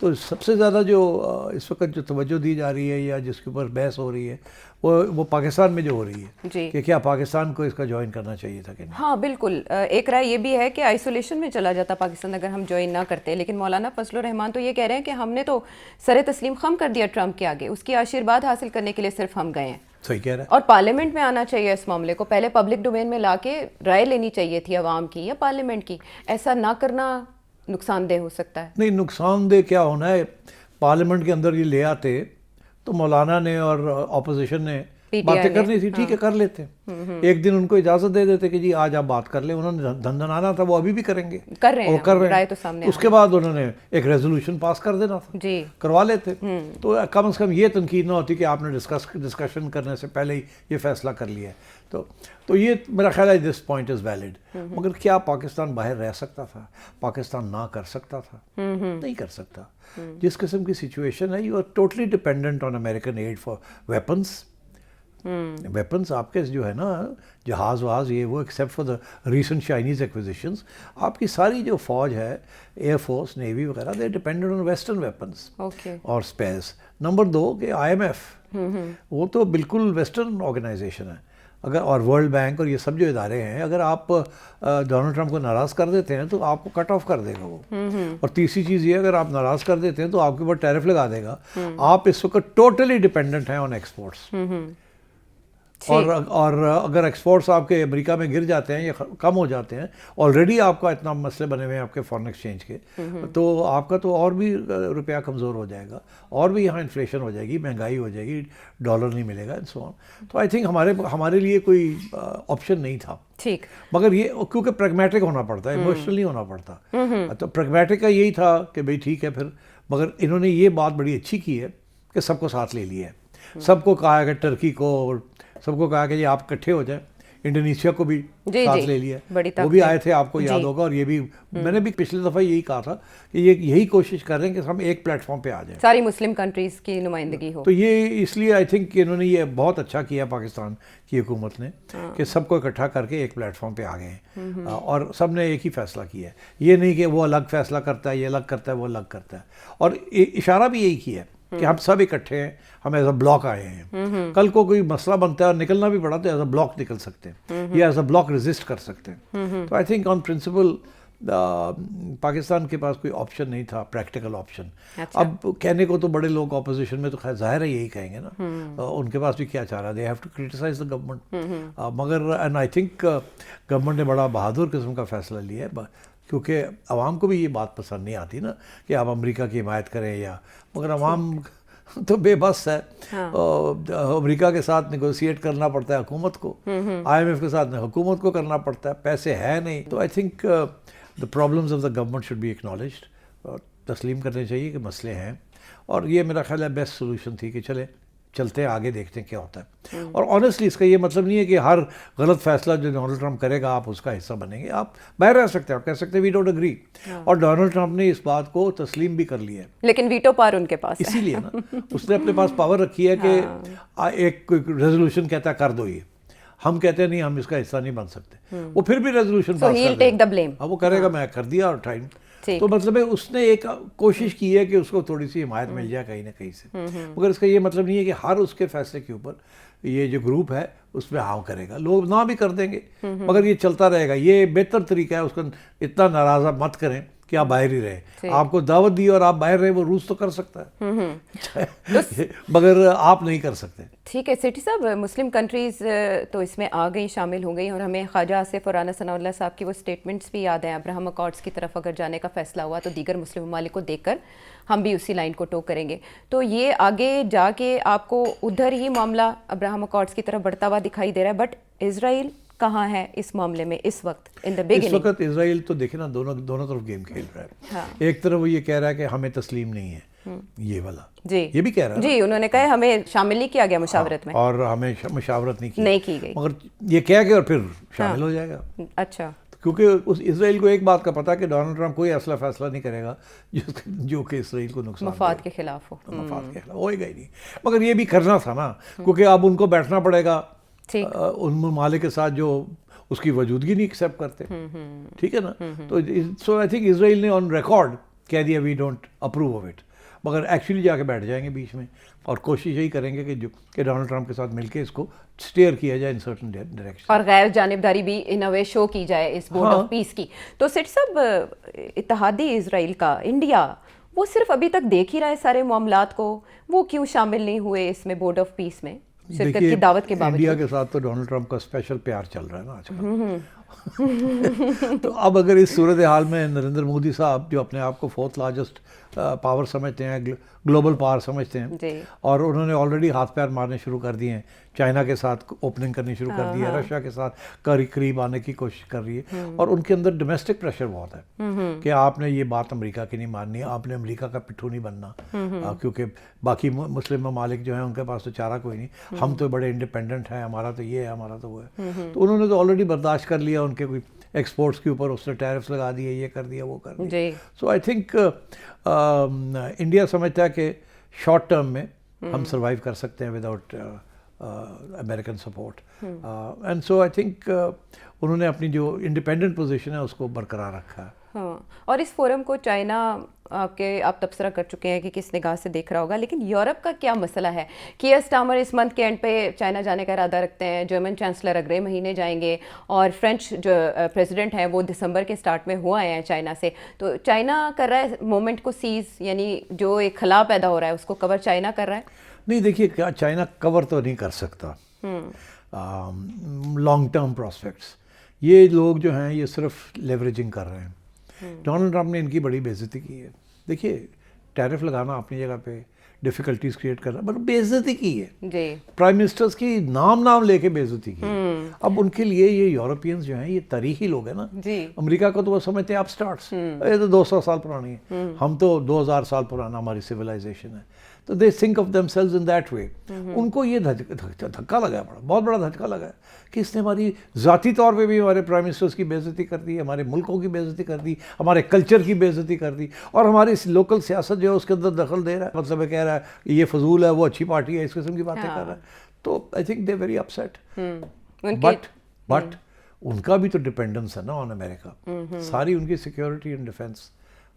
تو سب سے زیادہ جو اس وقت جو توجہ دی جا رہی ہے یا جس کے اوپر بحث ہو رہی ہے وہ پاکستان میں جو ہو رہی ہے جی کہ کیا پاکستان کو اس کا جوائن کرنا چاہیے تھا کہ نہیں. ہاں بالکل. ایک رائے یہ بھی ہے کہ آئسولیشن میں چلا جاتا پاکستان اگر ہم جوائن نہ کرتے, لیکن مولانا فضل الرحمان تو یہ کہہ رہے ہیں کہ ہم نے تو سر تسلیم خم کر دیا ٹرمپ کے آگے, اس کی آشیرواد حاصل کرنے کے لیے صرف ہم گئے ہیں. صحیح کہہ رہا ہے. اور پارلیمنٹ میں آنا چاہیے اس معاملے کو, پہلے پبلک ڈومین میں لا کے رائے لینی چاہیے تھی عوام کی یا پارلیمنٹ کی. ایسا نہ کرنا نقصان دہ ہو سکتا ہے. نہیں, نقصان دہ کیا ہونا ہے, پارلیمنٹ کے اندر یہ لے آتے تو مولانا نے اور اپوزیشن نے باتیں کرنی تھی, ٹھیک ہے کر لیتے. ایک دن ان کو اجازت دے دیتے کہ جی آج آپ بات کر لیں. انہوں نے دھندنانا تھا, وہ ابھی بھی کریں گے, کر رہے ہیں, کر رہے رائے ہیں. تو سامنے اس کے بعد انہوں نے ایک ریزولوشن پاس کر دینا تھا, جی کروا لیتے. تو کم از کم یہ تنقید نہ ہوتی کہ آپ نے ڈسکشن کرنے سے پہلے ہی یہ فیصلہ کر لیا ہے. تو یہ میرا خیال ہے دس پوائنٹ از ویلڈ. مگر کیا پاکستان باہر رہ سکتا تھا؟ پاکستان نہ کر سکتا تھا؟ نہیں کر سکتا. جس قسم کی سچویشن ہے, you are totally dependent on American aid for weapons. Weapons آپ کے جو ہے نا, جہاز وہاز یہ وہ, except for the recent Chinese acquisitions, آپ کی ساری جو فوج ہے, ایئر فورس, نیوی وغیرہ, دے ڈپینڈنٹ آن ویسٹرن ویپنس اور اسپیس. نمبر 2 کہ IMF وہ تو بالکل ویسٹرن آرگنائزیشن ہے. اگر اور ورلڈ بینک اور یہ سب جو ادارے ہیں, اگر آپ ڈونلڈ ٹرمپ کو ناراض کر دیتے ہیں تو آپ کو کٹ آف کر دے گا وہ. اور تیسری چیز یہ, اگر آپ ناراض کر دیتے ہیں تو آپ کے اوپر ٹیرف لگا دے گا. آپ اس وقت ٹوٹلی ڈپینڈنٹ ہیں آن ایکسپورٹس. اور اگر ایکسپورٹس آپ کے امریکہ میں گر جاتے ہیں یا کم ہو جاتے ہیں, آلریڈی آپ کا اتنا مسئلے بنے ہوئے ہیں آپ کے فارن ایکسچینج کے, تو آپ کا تو اور بھی روپیہ کمزور ہو جائے گا, اور بھی یہاں انفلیشن ہو جائے گی, مہنگائی ہو جائے گی, ڈالر نہیں ملے گا, اینڈ سو آن. تو آئی تھنک ہمارے لیے کوئی آپشن نہیں تھا. ٹھیک, مگر یہ کیونکہ پریگمیٹک ہونا پڑتا ہے, ایموشنل نہیں ہونا پڑتا. تو پریگمیٹک کا یہی تھا کہ بھئی ٹھیک ہے پھر. مگر انہوں نے یہ بات بڑی اچھی کی ہے کہ سب کو ساتھ لے لیا ہے. سب کو کہا کہ ٹرکی کو, سب کو کہا کہ یہ آپ اکٹھے ہو جائیں. انڈونیشیا کو بھی ساتھ لے لیا, وہ بھی آئے تھے, آپ کو یاد ہوگا. اور یہ بھی میں نے بھی پچھلی دفعہ یہی کہا تھا کہ یہی کوشش کر رہے ہیں کہ ہم ایک پلیٹ فارم پہ آ جائیں, ساری مسلم کنٹریز کی نمائندگی ہو. تو یہ اس لیے آئی تھنک کہ انہوں نے یہ بہت اچھا کیا پاکستان کی حکومت نے کہ سب کو اکٹھا کر کے ایک پلیٹ فارم پہ آ گئے ہیں, اور سب نے ایک ہی فیصلہ کیا ہے. یہ نہیں کہ وہ الگ فیصلہ کرتا ہے, یہ الگ کرتا ہے, وہ الگ کرتا ہے. اور اشارہ بھی یہی کیا ہے کہ ہم سب اکٹھے ہیں, ہم ایز اے بلاک آئے ہیں. کل کو کوئی مسئلہ بنتا ہے اور نکلنا بھی پڑا تو ایز اے بلاک نکل سکتے ہیں, یا ایز اے بلاک ریزسٹ کر سکتے ہیں. تو I think on principle Pakistan کے پاس کوئی آپشن نہیں تھا, پریکٹیکل آپشن. اب کہنے کو تو بڑے لوگ اپوزیشن میں تو خیر ظاہر ہے یہی کہیں گے نا, ان کے پاس بھی کیا چارہ, they have to criticise the government. مگر اینڈ آئی تھنک گورنمنٹ نے بڑا بہادر قسم کا فیصلہ لیا ہے, کیونکہ عوام کو بھی یہ بات پسند نہیں آتی نا کہ آپ امریکہ کی حمایت کریں یا, مگر عوام تو بے بس ہے. امریکہ کے ساتھ نیگوسیٹ کرنا پڑتا ہے حکومت کو, IMF کے ساتھ حکومت کو کرنا پڑتا ہے, پیسے ہے نہیں. تو I think the problems of the government should be acknowledged, تسلیم کرنے چاہیے کہ مسئلے ہیں. اور یہ میرا خیال ہے بیسٹ سولوشن تھی کہ چلتے ہیں آگے, دیکھتے ہیں کیا ہوتا ہے. اور آنیسٹلی اس کا یہ مطلب نہیں ہے کہ ہر غلط فیصلہ جو ڈونلڈ ٹرمپ کرے گا آپ اس کا حصہ بنیں گے. آپ باہر رہ سکتے ہیں, آپ کہہ سکتے ہیں وی ڈونٹ اگری, اور ڈونلڈ ٹرمپ نے اس بات کو تسلیم بھی کر لیا ہے. لیکن ویٹو پاور ان کے پاس, اسی لیے نا اس نے اپنے پاس پاور رکھی ہے کہ ایک ریزولوشن کہتا ہے کر دو, یہ ہم کہتے ہیں نہیں ہم اس کا حصہ نہیں بن سکتے, وہ پھر بھی ریزولوشن پاس کر دے گا, وہ کرے گا میں کر دیا اور ٹائم. تو مطلب ہے اس نے ایک کوشش کی ہے کہ اس کو تھوڑی سی حمایت مل جائے کہیں نہ کہیں سے. مگر اس کا یہ مطلب نہیں ہے کہ ہر اس کے فیصلے کے اوپر یہ جو گروپ ہے اس میں ہاں کرے گا. لوگ نہ بھی کر دیں گے, مگر یہ چلتا رہے گا. یہ بہتر طریقہ ہے, اس کو اتنا ناراضہ مت کریں کہ آپ باہر ہی رہیں. آپ کو دعوت دی اور آپ باہر رہے, وہ روس تو کر سکتا ہے مگر آپ نہیں کر سکتے. ٹھیک ہے سیٹھی صاحب, مسلم کنٹریز تو اس میں آ گئی, شامل ہو گئی, اور ہمیں خواجہ آصف اور رانا ثناء اللہ صاحب کی وہ سٹیٹمنٹس بھی یاد ہیں. ابراہم اکارڈز کی طرف اگر جانے کا فیصلہ ہوا تو دیگر مسلم ممالک کو دیکھ کر ہم بھی اسی لائن کو ٹو کریں گے. تو یہ آگے جا کے آپ کو ادھر ہی معاملہ ابراہم اکارڈز کی طرف بڑھتا ہوا دکھائی دے رہا ہے. بٹ اسرائیل کہاں ہے اس معاملے میں اس وقت؟ اس وقت اسرائیل تو دیکھیں نا دونوں طرف گیم کھیل رہا ہے. ایک طرف وہ یہ کہہ رہا ہے کہ ہمیں تسلیم نہیں ہے, یہ والا جی یہ بھی کہہ رہا ہے, جی انہوں نے کہا ہمیں شامل نہیں کیا گیا مشاورت میں, اور ہمیں مشاورت نہیں کی گئی, مگر یہ کہہ کے اور پھر شامل ہو جائے گا. اچھا, کیونکہ اس اسرائیل کو ایک بات کا پتہ ہے کہ ڈونلڈ ٹرمپ کوئی اصلہ فیصلہ نہیں کرے گا جو کہ اسرائیل کو نقصان مفاد کے خلاف ہو, مفاد کے خلاف ہوئے گا ہی نہیں. مگر یہ بھی کرنا تھا نا, کیونکہ اب ان کو بیٹھنا پڑے گا ان ممالک کے ساتھ جو اس کی وجودگی نہیں ایکسیپٹ کرتے, ٹھیک ہے نا. تو سو آئی تھنک اسرائیل نے آن ریکارڈ کہہ دیا we don't approve of it, مگر ایکچولی جا کے بیٹھ جائیں گے بیچ میں اور کوشش یہی کریں گے کہ ڈونلڈ ٹرمپ کے ساتھ مل کے اس کو اسٹیئر کیا جائے ان سرٹن ڈائریکشن، اور غیر جانبداری بھی ان اے وے شو کی جائے اس بورڈ آف پیس کی. تو سٹ صاحب، اتحادی اسرائیل کا انڈیا وہ صرف ابھی تک دیکھ ہی رہا ہے سارے معاملات کو، وہ کیوں شامل نہیں ہوئے اس میں بورڈ آف پیس میں شرکت کی دعوت کے باوجود؟ انڈیا کے ساتھ تو ڈونلڈ ٹرمپ کا اسپیشل پیار چل رہا ہے نا آج کل. تو اب اگر اس صورتحال میں نریندر مودی صاحب جو اپنے آپ کو 4th لارجسٹ پاور سمجھتے ہیں، گلوبل پاور سمجھتے ہیں، اور انہوں نے آلریڈی ہاتھ پیر مارنے شروع کر دیے ہیں، چائنا کے ساتھ اوپننگ کرنی شروع کر دی ہے، رشیا کے ساتھ قریب آنے کی کوشش کر رہی ہے، اور ان کے اندر ڈومیسٹک پریشر بہت ہے کہ آپ نے یہ بات امریکہ کی نہیں ماننی، آپ نے امریکہ کا پٹھو نہیں بننا، کیونکہ باقی مسلم ممالک جو ہیں ان کے پاس تو چارہ کوئی نہیں، ہم تو بڑے انڈیپینڈنٹ ہیں، ہمارا تو یہ ہے، ہمارا تو وہ ہے. تو انہوں نے تو آلریڈی برداشت کر لیا، ان کے کوئی ایکسپورٹس کے اوپر اس نے ٹیرفس لگا دیے، یہ کر دیا وہ کر دیا. سو آئی تھنک انڈیا سمجھتا ہے کہ شارٹ ٹرم میں ہم سروائیو کر سکتے ہیں without American support, and so I think انہوں نے اپنی جو انڈیپینڈنٹ پوزیشن ہے اس کو برقرار رکھا ہے. ہاں، اور اس فورم کو چائنا آپ تبصرہ کر چکے ہیں کہ کس نگاہ سے دیکھ رہا ہوگا، لیکن یورپ کا کیا مسئلہ ہے؟ کیئر اسٹارمر اس منتھ کے اینڈ پہ چائنا جانے کا ارادہ رکھتے ہیں، جرمن چانسلر اگلے مہینے جائیں گے، اور فرینچ جو پریزیڈنٹ ہیں وہ دسمبر کے سٹارٹ میں ہو آئے ہیں چائنا سے. تو چائنا کر رہا ہے مومنٹ کو سیز، یعنی جو ایک خلا پیدا ہو رہا ہے اس کو کور چائنا کر رہا ہے؟ نہیں دیکھیے، کیا چائنا کور تو نہیں کر سکتا لانگ ٹرم پراسپیکٹس. یہ لوگ جو ہیں یہ صرف لیوریجنگ کر رہے ہیں. ڈونلڈ ٹرمپ نے ان کی بڑی بے عزتی کی ہے. دیکھیے، ٹیرف لگانا اپنی جگہ پہ، ڈیفیکلٹیز کریٹ کرنا، بٹ بے عزتی کی ہے جی. پرائم منسٹرز کی نام لے کے بے عزتی کی ہے. اب ان کے لیے یہ یورپینز جو ہیں یہ تاریخی لوگ ہیں نا جی. امریکہ کو تو وہ سمجھتے ہیں اپ سٹارٹس، یہ تو 200 سال پرانی ہے، ہم تو 2000 سال پرانا ہماری سویلائزیشن ہے. تو they think of them selves in that way. ان کو یہ دھکا لگا ہے، بہت بڑا دھچکا لگا ہے کہ اس نے ہماری ذاتی طور پہ بھی ہمارے پرائم منسٹرز کی بے عزتی کر دی، ہمارے ملکوں کی بے عزتی کر دی، ہمارے کلچر کی بے عزتی کر دی، اور ہماری لوکل سیاست جو ہے اس کے اندر دخل دے رہا ہے. مطلب ہے کہہ رہا ہے یہ فضول ہے، وہ اچھی پارٹی ہے، اس قسم کی باتیں کر رہا ہے. تو I think they very upset. But in کا بھی تو ڈپینڈنس ہے نا آن امریکہ. ساری ان کی سیکیورٹی اینڈ ڈیفینس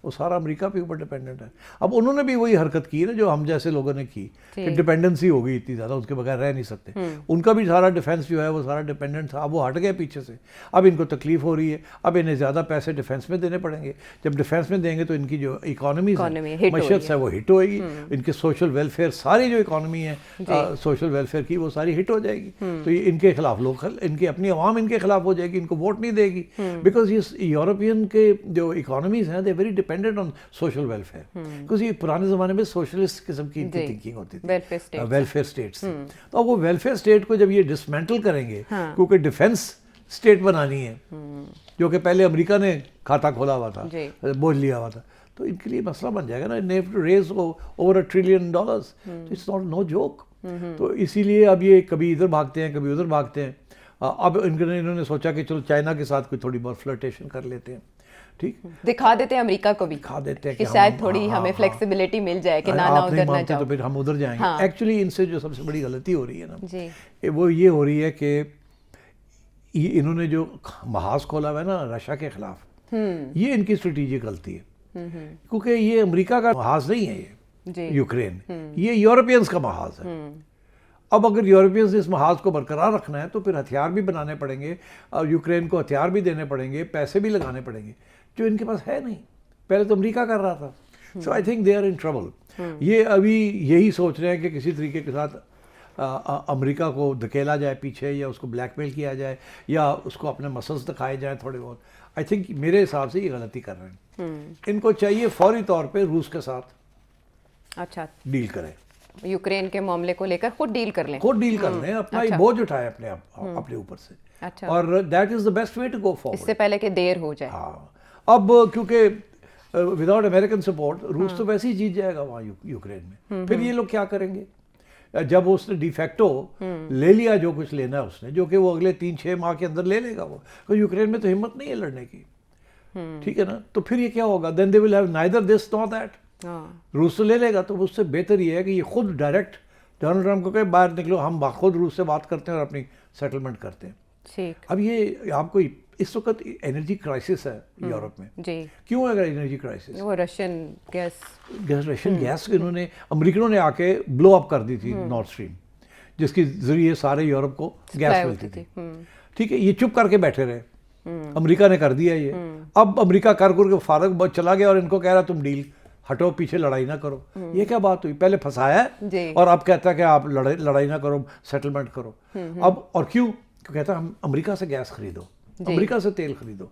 وہ سارا امریکہ پہ اوپر ڈپینڈنٹ ہے. اب انہوں نے بھی وہی حرکت کی نا جو ہم جیسے لوگوں نے کی کہ ڈپینڈنسی ہو گئی اتنی زیادہ، اس کے بغیر رہ نہیں سکتے. ان کا بھی سارا ڈیفینس جو ہے وہ سارا ڈپینڈنٹ تھا، اب وہ ہٹ گئے پیچھے سے. اب ان کو تکلیف ہو رہی ہے، اب انہیں زیادہ پیسے ڈیفینس میں دینے پڑیں گے. جب ڈیفینس میں دیں گے تو ان کی جو اکانومیز معیشت ہے وہ ہٹ ہوئے گی. ان کے سوشل ویلفیئر، ساری جو اکانومی ہے سوشل ویلفیئر کی، وہ ساری ہٹ ہو جائے گی. تو یہ ان کے خلاف لوگ، ان کی اپنی عوام ان کے خلاف ہو جائے گی، ان کو ووٹ نہیں دے گی. بیکاز یہ یورپین کے جو اکانومیز ہیں they very dependent on social welfare. کیونکہ یہ پرانے زمانے میں سوشلسٹ قسم کی تھنکنگ ہوتی تھی، ویلفیئر اسٹیٹس. تو اب وہ ویلفیئر اسٹیٹ کو جب یہ ڈسمینٹل کریں گے، کیونکہ ڈیفینس اسٹیٹ بنانی ہے جو کہ پہلے امریکہ نے کھاتا کھولا ہوا تھا، بوجھ لیا ہوا تھا، تو ان کے لیے مسئلہ بن جائے گا نا. they have to raise over $1 trillion. It's not no joke. تو اسی لیے اب یہ کبھی ادھر بھاگتے ہیں، کبھی ادھر بھاگتے ہیں. اب انہوں نے سوچا کہ چلو چائنا کے ساتھ کوئی تھوڑی بہت فلرٹیشن کر لیتے ہیں، ٹھیک، دکھا دیتے ہیں امریکہ کو بھی، دکھا دیتے ہیں کہ شاید تھوڑی ہمیں فلیکسیبلٹی مل جائے کہ نہ ادھر نہ جاؤ، تو پھر ہم ادھر جائیں گے. ایکچولی ان سے جو سب سے بڑی غلطی ہو رہی ہے نا وہ یہ ہو رہی ہے کہ انہوں نے جو محاذ کھولا ہوا ہے نا رشیا کے خلاف، یہ ان کی اسٹریٹجک غلطی ہے. کیونکہ یہ امریکہ کا محاذ نہیں ہے، یہ یوکرین، یہ یورپینز کا محاذ ہے. اب اگر یورپینز نے اس محاذ کو برقرار رکھنا ہے تو پھر ہتھیار بھی بنانے پڑیں گے، اور یوکرین کو ہتھیار بھی دینے پڑیں گے، پیسے بھی لگانے پڑیں گے، جو ان کے پاس ہے نہیں. پہلے تو امریکہ کر رہا تھا. So I think they are in trouble. یہ ابھی یہی سوچ رہے ہیں کہ کسی طریقے کے ساتھ امریکہ کو دھکیلا جائے پیچھے، یا اس کو بلیک میل کیا جائے، یا اس کو اپنے مسلس دکھائے جائیں تھوڑے بہت. آئی تھنک میرے حساب سے یہ غلطی کر رہے ہیں. ان کو چاہیے فوری طور پہ روس کے ساتھ اچھا ڈیل کریں، یوکرین کے معاملے کو لے کر خود ڈیل کر لیں، خود ڈیل کر لیں، اپنا یہ بوجھ اٹھائے اپنے اوپر سے. اور that is the best way to go forward, اس سے پہلے کہ دیر ہو جائے. ہاں، اب کیونکہ وداؤٹ امریکن سپورٹ روس تو ویسے ہی جیت جائے گا وہاں یوکرین میں. پھر یہ لوگ کیا کریں گے جب اس نے ڈی فیکٹو لے لیا جو کچھ لینا ہے اس نے، جو کہ وہ اگلے 3-6 ماہ کے اندر لے لے گا. وہ یوکرین میں تو ہمت نہیں ہے لڑنے کی، ٹھیک ہے نا. تو پھر یہ کیا ہوگا؟ Then they will have neither this nor that. روس تو لے لے گا، تو اس سے بہتر یہ ہے کہ یہ خود ڈائریکٹ ڈونلڈ ٹرمپ کو کہ باہر نکلو، ہم خود روس سے بات کرتے ہیں اور اپنی سیٹلمنٹ کرتے ہیں. اب یہ آپ کو اس وقت انرجی کرائسس ہے یورپ میں. جی کیوں ہے انرجی کرائسس؟ وہ رشین گیس انہوں نے امریکنوں نے آ کے بلو اپ کر دی تھی نارتھ اسٹریم، جس کے ذریعے سارے یورپ کو گیس ملتی تھی. ٹھیک ہے، یہ چپ کر کے بیٹھے رہے، امریکہ نے کر دیا یہ. اب امریکہ کر کے فارغ چلا گیا اور ان کو کہہ رہا تم ڈیل ہٹو، پیچھے لڑائی نہ کرو. یہ کیا بات ہوئی؟ پہلے پھنسایا ہے اور اب کہتا ہے کہ آپ لڑائی نہ کرو، سیٹلمنٹ کرو. اب اور کیوں کہتا ہے ہم امریکہ سے گیس خریدو، امریکہ سے تیل خریدو،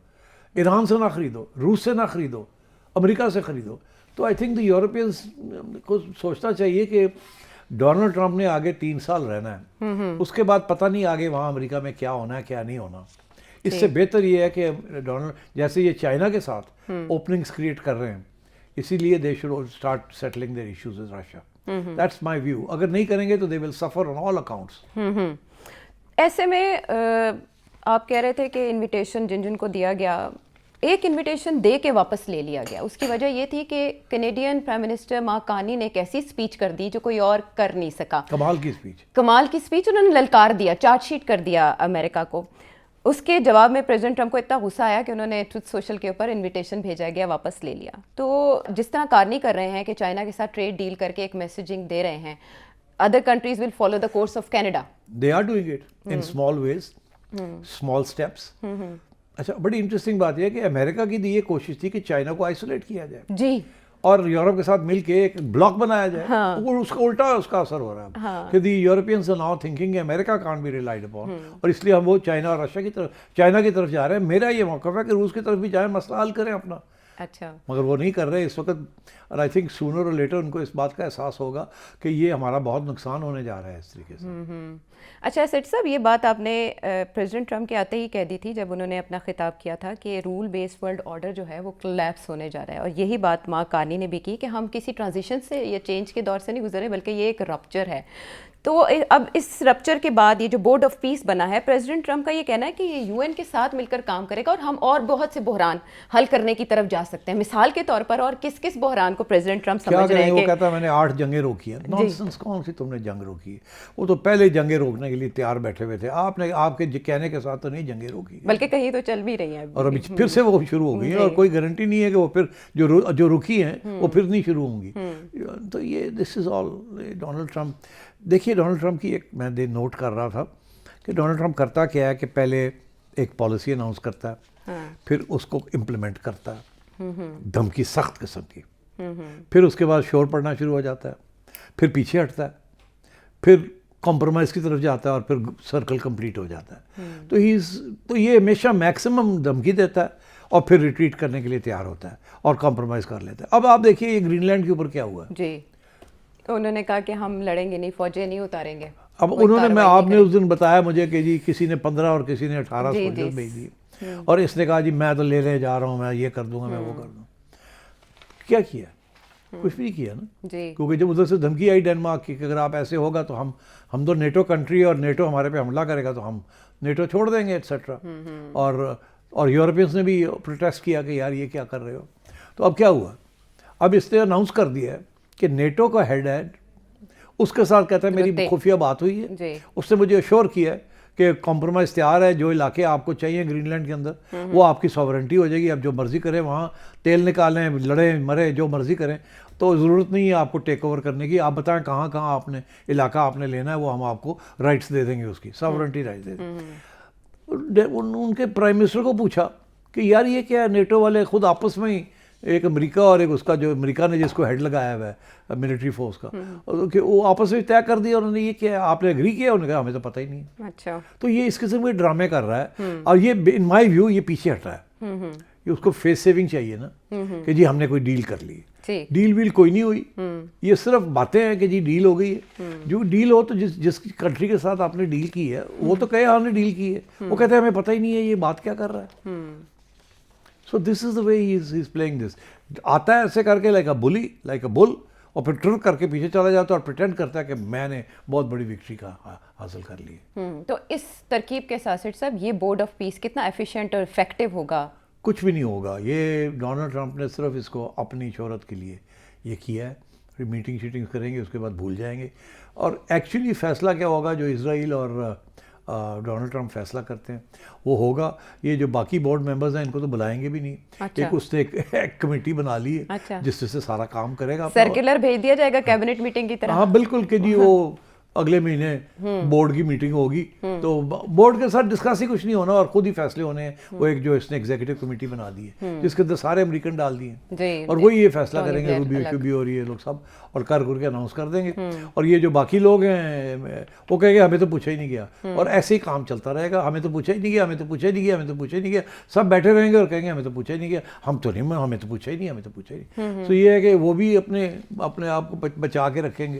ایران سے نہ خریدو، روس سے نہ خریدو، امریکہ سے خریدو. تو آئی تھنک دی یورپینس کو سوچنا چاہیے کہ ڈونلڈ ٹرمپ نے آگے 3 سال رہنا ہے، اس کے بعد پتہ نہیں آگے وہاں امریکہ میں کیا ہونا ہے کیا نہیں ہونا. اس سے بہتر یہ ہے کہ ڈونلڈ جیسے یہ چائنا کے ساتھ اوپننگس کریٹ کر رہے ہیں، اسی لیے they should start settling their issues with Russia. That's my view. اگر نہیں کریں گے تو دے ول سفر آن آل اکاؤنٹس. ایسے میں آپ کہہ رہے تھے کہ انویٹیشن جن کو دیا گیا، ایک انویٹیشن دے کے واپس لے لیا گیا. اس کی وجہ یہ تھی کہ Canadian prime minister mark Karni نے ایک ایسی اسپیچ کر دی جو کوئی اور کر نہیں سکا. کمال کی اسپیچ انہوں نے للکار دیا، چارج شیٹ کر دیا امریکہ کو. اس کے جواب میں پریزیڈنٹ ٹرمپ کو اتنا غصہ آیا کہ انہوں نے ٹروتھ سوشل کے اوپر انویٹیشن بھیجا گیا، واپس لے لیا. تو جس طرح کارنی کر رہے ہیں کہ چائنا کے ساتھ ٹریڈ ڈیل کر کے ایک میسیجنگ دے رہے ہیں، other countries will follow the course of Canada. They are doing it in small ways, small steps. اچھا، بڑی انٹرسٹنگ بات یہ ہے کہ امریکہ کی یہ کوشش تھی کہ چائنا کو آئسولیٹ کیا جائے جی، اور یورپ کے ساتھ مل کے ایک بلاک بنایا جائے. اس کا الٹا اس کا اثر ہو رہا ہے کہ the Europeans are now thinking America can't be relied upon, اور اس لیے ہم وہ چائنا اور رشیا کی طرف، چائنا کی طرف جا رہے ہیں. میرا یہ موقف ہے کہ روس کی طرف بھی جائیں، مسئلہ حل کریں اپنا. اچھا، مگر وہ نہیں کر رہے اس وقت. اور آئی تھنک سونر اور لیٹر ان کو اس بات کا احساس ہوگا کہ یہ ہمارا بہت نقصان ہونے جا رہا ہے اس طریقے سے. اچھا سیٹ صاحب، یہ بات آپ نے پریزیڈنٹ ٹرمپ کے آتے ہی کہہ دی تھی جب انہوں نے اپنا خطاب کیا تھا کہ رول بیسڈ ورلڈ آرڈر جو ہے وہ کلیپس ہونے جا رہا ہے. اور یہی بات مارک کارنی نے بھی کی کہ ہم کسی ٹرانزیشن سے یا چینج کے دور سے نہیں گزرے بلکہ یہ ایک رپچر ہے. تو اب اس رپچر کے بعد یہ جو بورڈ آف پیس بنا ہے، پریزیڈنٹ ٹرمپ کا یہ کہنا ہے کہ یہ یو این کے ساتھ مل کر کام کرے گا اور ہم اور بہت سے بحران حل کرنے کی طرف جا سکتے ہیں. مثال کے طور پر اور کس کس بحران کو پریزیڈنٹ ٹرمپ سمجھ رہے ہیں؟ وہ کہتا ہے میں نے 8 جنگیں روکی ہیں. نانسنس، کون سی تم نے جنگ روکی ہے؟ وہ تو پہلے جنگیں روکنے کے لیے تیار بیٹھے ہوئے تھے. آپ نے آپ کے کہنے کے ساتھ تو نہیں جنگیں روکی، بلکہ کہیں تو چل بھی رہی ہیں اور ابھی پھر سے وہ شروع ہو گئی ہیں، اور کوئی گارنٹی نہیں ہے کہ وہ پھر جو رکی ہیں وہ پھر نہیں شروع ہوں گی. تو یہ دس از آل ڈونلڈ ٹرمپ. دیکھیے ڈونلڈ ٹرمپ کی ایک میں نوٹ کر رہا تھا کہ ڈونلڈ ٹرمپ کرتا کیا ہے کہ پہلے ایک پالیسی اناؤنس کرتا ہے، پھر اس کو امپلیمنٹ کرتا ہے دھمکی سخت قسم کی، پھر اس کے بعد شور پڑنا شروع ہو جاتا ہے، پھر پیچھے ہٹتا ہے، پھر کمپرومائز کی طرف جاتا ہے اور پھر سرکل کمپلیٹ ہو جاتا ہے. تو یہ ہمیشہ میکسیمم دھمکی دیتا ہے اور پھر ریٹریٹ کرنے کے لیے تیار ہوتا ہے اور کمپرومائز کر لیتا ہے. اب آپ دیکھیے یہ گرین لینڈ کے اوپر کیا ہوا ہے. جی، انہوں نے کہا کہ ہم لڑیں گے نہیں، فوجیں نہیں اتاریں گے. اب انہوں نے آپ نے اس دن بتایا مجھے کہ جی کسی نے 15 اور کسی نے 18 سولجر بھیج دیے، اور اس نے کہا جی میں تو لینے جا رہا ہوں، میں یہ کر دوں گا، میں وہ کر دوں. کیا کیا؟ کچھ بھی کیا نا. کیونکہ جب ادھر سے دھمکی آئی ڈنمارک کی کہ اگر آپ ایسے ہوگا تو ہم تو نیٹو کنٹری اور نیٹو ہمارے پہ حملہ کرے گا تو ہم نیٹو چھوڑ دیں گے ایٹسیٹرا. اور یورپینس نے بھی پروٹیسٹ کیا کہ یار یہ کیا کر رہے ہو. تو اب کیا ہوا؟ اب اس نے اناؤنس کر دیا ہے کہ نیٹو کا ہیڈ اس کے ساتھ کہتا ہے میری خفیہ بات ہوئی ہے، اس نے مجھے اشور کیا ہے کہ کمپرومائز تیار ہے، جو علاقے آپ کو چاہیے گرین لینڈ کے اندر وہ آپ کی ساورنٹی ہو جائے گی، آپ جو مرضی کریں وہاں تیل نکالیں، لڑیں مرے جو مرضی کریں، تو ضرورت نہیں ہے آپ کو ٹیک اوور کرنے کی. آپ بتائیں کہاں کہاں آپ نے علاقہ آپ نے لینا ہے، وہ ہم آپ کو رائٹس دے دیں گے، اس کی ساورنٹی رائٹس دے دیں گے. ان کے پرائم منسٹر کو پوچھا کہ یار یہ کیا ہے؟ نیٹو والے خود آپس میں ہی، ایک امریکہ اور ایک اس کا جو امریکہ نے جس کو ہیڈ لگایا ہوا ہے ملٹری فورس کا، کہ وہ آپس میں طے کر دیا انہوں نے. یہ کیا آپ نے اگری کیا؟ انہوں نے کہا ہمیں تو پتہ ہی نہیں. اچھا، تو یہ اس قسم کے ڈرامے کر رہا ہے، اور یہ ان مائی ویو یہ پیچھے ہٹ رہا ہے. یہ اس کو فیس سیونگ چاہیے نا کہ جی ہم نے کوئی ڈیل کر لی. ڈیل ویل کوئی نہیں ہوئی، یہ صرف باتیں ہیں کہ جی ڈیل ہو گئی ہے. جو ڈیل ہو تو جس کنٹری کے ساتھ آپ نے ڈیل کی ہے وہ تو کہے ہم نے ڈیل کی ہے، وہ کہتے ہیں ہمیں پتہ ہی نہیں ہے یہ بات کیا کر رہا ہے. سو دس از the way he is playing دس. آتا ہے ایسے کر کے لائک اے بلی، لائک اے بل، اور پھر ٹرک کر کے پیچھے چلا جاتا ہے اور پریٹینڈ کرتا ہے کہ میں نے بہت بڑی وکٹری کا حاصل کر لی. تو اس ترکیب کے ساتھ صاحب یہ بورڈ آف پیس کتنا ایفیشینٹ اور افیکٹو ہوگا؟ کچھ بھی نہیں ہوگا. یہ ڈونلڈ ٹرمپ نے صرف اس کو اپنی شہرت کے لیے یہ کیا ہے. پھر میٹنگ شیٹنگ کریں گے، اس کے بعد بھول جائیں گے. اور ایکچولی فیصلہ کیا ہوگا جو اسرائیل اور ڈونلڈ ٹرمپ فیصلہ کرتے ہیں وہ ہوگا. یہ جو باقی بورڈ ممبرز ہیں ان کو تو بلائیں گے بھی نہیں. ایک اس نے ایک کمیٹی بنا لی ہے جس سے سارا کام کرے گا. سرکولر بھیج دیا جائے گا کیبنٹ میٹنگ کی طرح. ہاں بالکل کہ جی وہ اگلے مہینے بورڈ کی میٹنگ ہوگی تو بورڈ کے ساتھ ڈسکس ہی کچھ نہیں ہونا اور خود ہی فیصلے ہونے ہیں. وہ ایک جو اس نے ایگزیکٹو کمیٹی بنا دی ہے جس کے اندر سارے امریکن ڈال دیے ہیں اور وہی یہ فیصلہ کریں گے. روبیو اور یہ لوگ سب اور کر کے اناؤنس کر دیں گے. اور یہ جو باقی لوگ ہیں وہ کہیں گے ہمیں تو پوچھا ہی نہیں گیا اور ایسے ہی کام چلتا رہے گا. ہمیں تو پوچھا ہی نہیں گیا, ہمیں تو پوچھا ہی نہیں گیا, ہمیں تو پوچھا ہی نہیں گیا. سب بیٹھے رہیں گے اور کہیں گے ہمیں تو پوچھا ہی نہیں گیا, ہم تو نہیں, ہمیں تو پوچھا ہی نہیں, ہمیں تو پوچھا ہی نہیں. تو یہ ہے کہ وہ بھی اپنے آپ کو بچا کے رکھیں گے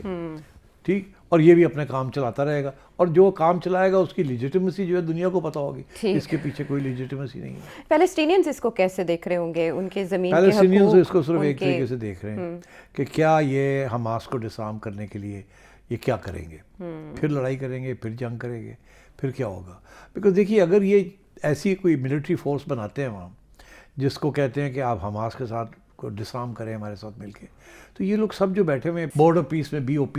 ٹھیک, اور یہ بھی اپنے کام چلاتا رہے گا. اور جو کام چلائے گا اس کی لیجیٹیمیسی جو ہے دنیا کو پتا ہوگی, اس کے پیچھے کوئی لیجیٹیمیسی نہیں ہے. پیلسٹینینز اس کو کیسے دیکھ رہے ہوں گے, ان کے زمین کے پیلسٹینینز اس کو صرف ایک طریقے سے دیکھ رہے ہیں کہ کیا یہ حماس کو ڈسارم کرنے کے لیے یہ کیا کریں گے, پھر لڑائی کریں گے, پھر جنگ کریں گے, پھر کیا ہوگا. بیکاز دیکھیے اگر یہ ایسی کوئی ملٹری فورس بناتے ہیں وہاں جس کو کہتے ہیں کہ آپ حماس کے ساتھ کو ڈسارم کریں ہمارے ساتھ مل کے, تو یہ لوگ سب جو بیٹھے ہوئے ہیں بورڈ آف پیس میں BOP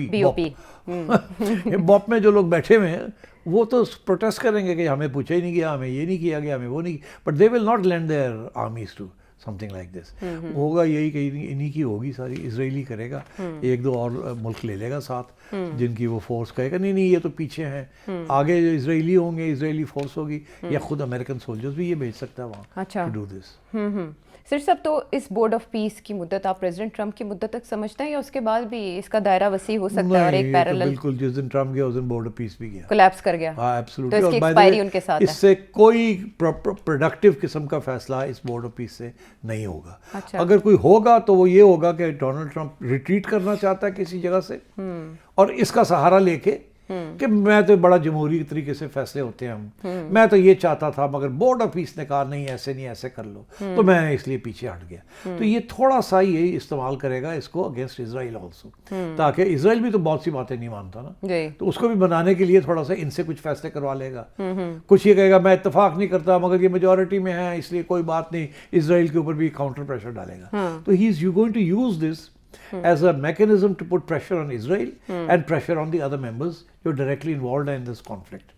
میں جو لوگ بیٹھے ہوئے ہیں وہ تو پروٹیسٹ کریں گے کہ ہمیں پوچھا ہی نہیں گیا, ہمیں یہ نہیں کیا گیا, ہمیں وہ نہیں, but they will not land their armies to something like this. ہوگا یہی کہ انہی کی ہوگی ساری, اسرائیلی کرے گا, ایک دو اور ملک لے لے گا ساتھ جن کی وہ فورس کہے گا نہیں نہیں یہ تو پیچھے ہیں, آگے جو اسرائیلی ہوں گے, اسرائیلی فورس ہوگی, یا خود امریکن سولجرز بھی یہ بھیج سکتا ہے وہاں ٹو ڈو دس. سر صاحب تو اس بورڈ آف پیس کی مدت آپ پریزیڈنٹ ٹرمپ کی مدت تک سمجھتے ہیں یا اس کے بعد بھی اس کا دائرہ وسیع ہو سکتا ہے؟ اور ایک پیرالل بالکل جس دن ٹرمپ گیا اس دن بورڈ آف پیس بھی گیا, کولیپس کر گیا. ہاں ایبسولوٹلی. تو اس کی ایکسپائری ان کے ساتھ ہے. اس سے کوئی پروڈکٹیو قسم کا فیصلہ اس بورڈ آف پیس سے نہیں ہوگا. اگر کوئی ہوگا تو وہ یہ ہوگا کہ ڈونلڈ ٹرمپ ریٹریٹ کرنا چاہتا ہے کسی جگہ سے اور اس کا سہارا لے کے کہ میں تو بڑا جمہوری طریقے سے فیصلے ہوتے ہیں ہم, میں تو یہ چاہتا تھا مگر بورڈ آف پیس نے کہا نہیں ایسے کر لو تو میں اس لیے پیچھے ہٹ گیا. تو یہ تھوڑا سا یہ استعمال کرے گا اس کو اگینسٹ اسرائیل آلسو, تاکہ اسرائیل بھی تو بہت سی باتیں نہیں مانتا نا, تو اس کو بھی بنانے کے لیے تھوڑا سا ان سے کچھ فیصلے کروا لے گا. کچھ یہ کہے گا میں اتفاق نہیں کرتا مگر یہ میجورٹی میں ہے اس لیے کوئی بات نہیں, اسرائیل کے اوپر بھی کاؤنٹر پریشر ڈالے گا. تو he is going to use this as a mechanism to put pressure on Israel and pressure on the other members جو directly involved in this conflict.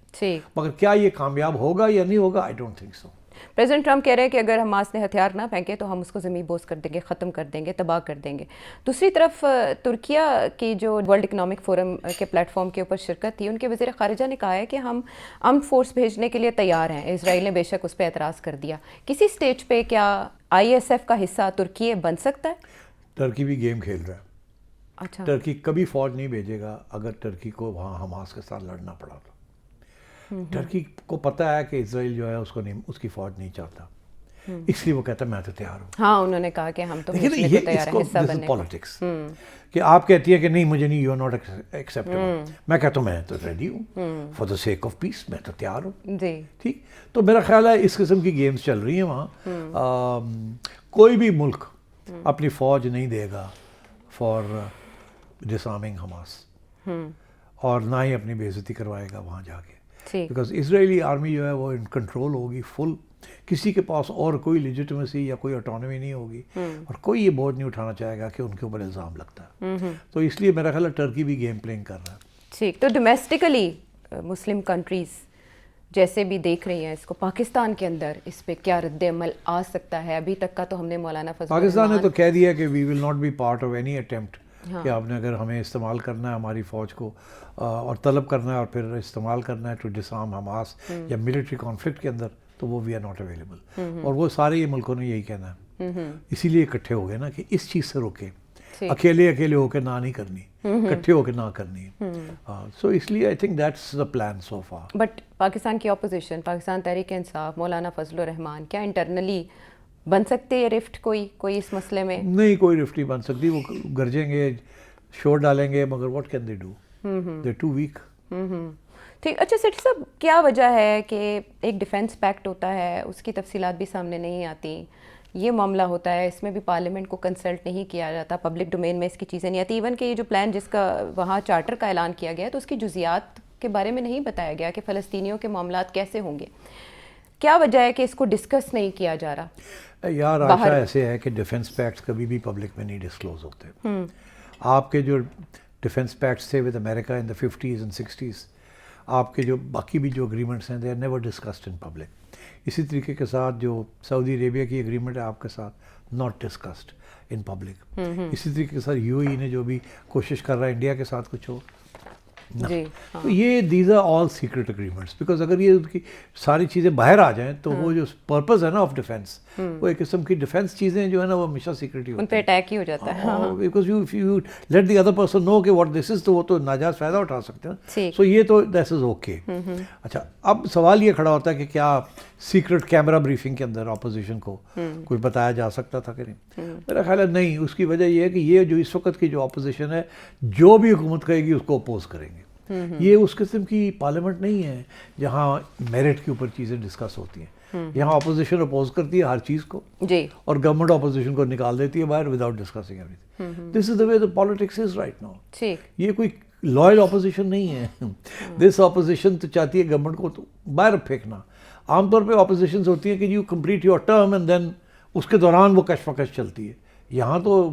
مگر کیا یہ کامیاب ہوگا یا نہیں ہوگا, I don't think so. President Trump کہہ رہے ہیں کہ اگر حماس نے ہتھیار نہ پھینکے تو ہم اس کو زمین بوس کر دیں گے, ختم کر دیں گے, تباہ کر دیں گے. دوسری طرف ترکیہ کی جو ورلڈ اکنامک فورم کے پلیٹ فارم کے اوپر شرکت تھی, ان کے وزیر خارجہ نے کہا ہے کہ ہم آرمڈ فورس بھیجنے کے لیے تیار ہیں. اسرائیل نے بے شک اس پہ اعتراض کر دیا. کسی سٹیج پہ کیا ISF کا حصہ ترکی بن سکتا ہے؟ ٹرکی بھی گیم کھیل رہا ہے. اچھا, ٹرکی کبھی فوج نہیں بھیجے گا اگر ٹرکی کو وہاں حماس کے ساتھ لڑنا پڑا تو. ٹرکی کو پتہ ہے کہ اسرائیل جو ہے اس کو نہیں, اس کی فوج نہیں چاہتا, اس لیے وہ کہتا ہے میں تو تیار ہوں. ہاں انہوں نے کہا کہ ہم تو بھیجنے کو تیار ہیں حصہ بننے. پالیٹکس کہ آپ کہتی ہے کہ نہیں مجھے نہیں, یو آر ناٹ ایکسیپٹیبل, میں کہتا ہوں میں تو ریڈی ہوں for the sake of peace, میں تو تیار ہوں. جی ٹھیک, تو میرا خیال ہے اس قسم کی گیمز چل رہی ہیں وہاں. کوئی بھی ملک اپنی فوج نہیں دے گا فار ڈسارمنگ حماس, اور نہ ہی اپنی بے عزتی کروائے گا وہاں جا کے, بیکاز اسرائیلی آرمی جو ہے وہ ان کنٹرول ہوگی فل, کسی کے پاس اور کوئی لیجیٹیمیسی یا کوئی آٹونومی نہیں ہوگی, اور کوئی یہ بوجھ نہیں اٹھانا چاہے گا کہ ان کے اوپر الزام لگتا ہے. تو اس لیے میرا خیال ہے ٹرکی بھی گیم پلینگ کر رہا ہے. ٹھیک, تو ڈومیسٹکلی مسلم کنٹریز جیسے بھی دیکھ رہی ہیں اس کو, پاکستان کے اندر اس پہ کیا رد عمل آ سکتا ہے؟ ابھی تک کا تو ہم نے مولانا فضل پاکستان نے تو کہہ دیا کہ we will not be part of any attempt, کہ آپ نے اگر ہمیں استعمال کرنا ہے ہماری فوج کو اور طلب کرنا ہے اور پھر استعمال کرنا ہے ٹو ڈسارم حماس یا ملٹری کانفلکٹ کے اندر, تو وہ وی آر ناٹ اویلیبل. اور وہ سارے یہ ملکوں نے یہی کہنا ہے, اسی لیے اکٹھے ہو گئے نا کہ اس چیز سے روکیں, اکیلے ہو کے نہ نہیں کرنی, اکٹھے ہو کے نہ کرنی. سو اس لیے I think that's the plan so for. But Pakistan کی اپوزیشن, پاکستان تحریک انصاف, مولانا فضل الرحمان, کیا انٹرنلی بن سکتے یہ رفٹ کوئی اس مسئلے میں؟ نہیں, کوئی رفٹ نہیں بن سکتی. وہ گرجیں گے, شور ڈالیں گے, مگر what can they do, they too weak. ٹھیک. اچھا سیٹھی صاحب, کیا وجہ ہے کہ ایک ڈیفینس پیکٹ ہوتا ہے, اس کی تفصیلات بھی سامنے نہیں آتی, یہ معاملہ ہوتا ہے, اس میں بھی پارلیمنٹ کو کنسلٹ نہیں کیا جاتا, پبلک ڈومین میں اس کی چیزیں نہیں آتی. ایون کہ یہ جو پلان جس کا وہاں چارٹر کا اعلان کیا گیا تو اس کی جزیات کے بارے میں نہیں بتایا گیا کہ فلسطینیوں کے معاملات کیسے ہوں گے. کیا وجہ ہے کہ اس کو ڈسکس نہیں کیا جا رہا؟ یار عائشہ ایسے ہے کہ ڈیفینس پیکٹس کبھی بھی پبلک میں نہیں ڈسکلوز ہوتے. آپ کے جو ڈیفینس پیکٹس تھے with America in the 50s and 60s, آپ کے جو باقی بھی جو اگریمنٹس ہیں they are never discussed in public. اسی طریقے کے ساتھ جو سعودی عربیہ کی اگریمنٹ ہے آپ کے ساتھ ناٹ ڈسکسڈ ان پبلک. اسی طریقے کے ساتھ یو اے ای نے جو بھی کوشش کر رہا ہے انڈیا کے ساتھ کچھ ہو. جی تو یہ these are all secret agreements, because اگر یہ ان کی ساری چیزیں باہر آ جائیں تو وہ جو پرپز ہے نا آف ڈیفینس, وہ ایک قسم کی ڈیفینس چیزیں جو ہے نا وہ ہمیشہ سیکرٹ ہی ان پہ اٹیک ہی ہو جاتا ہے. Because you let the other person know کہ واٹ دس از, تو وہ تو ناجائز فائدہ اٹھا سکتے ہیں. سو یہ تو دیس از اوکے. اچھا اب سوال یہ کھڑا ہوتا ہے کہ کیا سیکرٹ کیمرہ بریفنگ کے اندر اپوزیشن کو کوئی بتایا جا سکتا تھا کہ نہیں؟ میرا خیال ہے نہیں. اس کی وجہ یہ ہے کہ یہ جو اس وقت کی جو اپوزیشن ہے جو بھی حکومت کہے گی اس کو اپوز کریں گے. یہ اس قسم کی پارلیمنٹ نہیں ہے جہاں میرٹ کے اوپر چیزیں ڈسکس ہوتی ہیں. یہاں اپوزیشن اپوز کرتی ہے ہر چیز کو جی, اور گورنمنٹ اپوزیشن کو نکال دیتی ہے باہر without discussing every thing. This is the way the politics is right now. یہ کوئی لائل اپوزیشن نہیں ہے. دس اپوزیشن تو چاہتی ہے گورنمنٹ کو تو باہر پھینکنا. عام طور پہ اپوزیشنز ہوتی ہیں کہ you complete your term and then اس کے دوران وہ کشمکش چلتی ہے. یہاں تو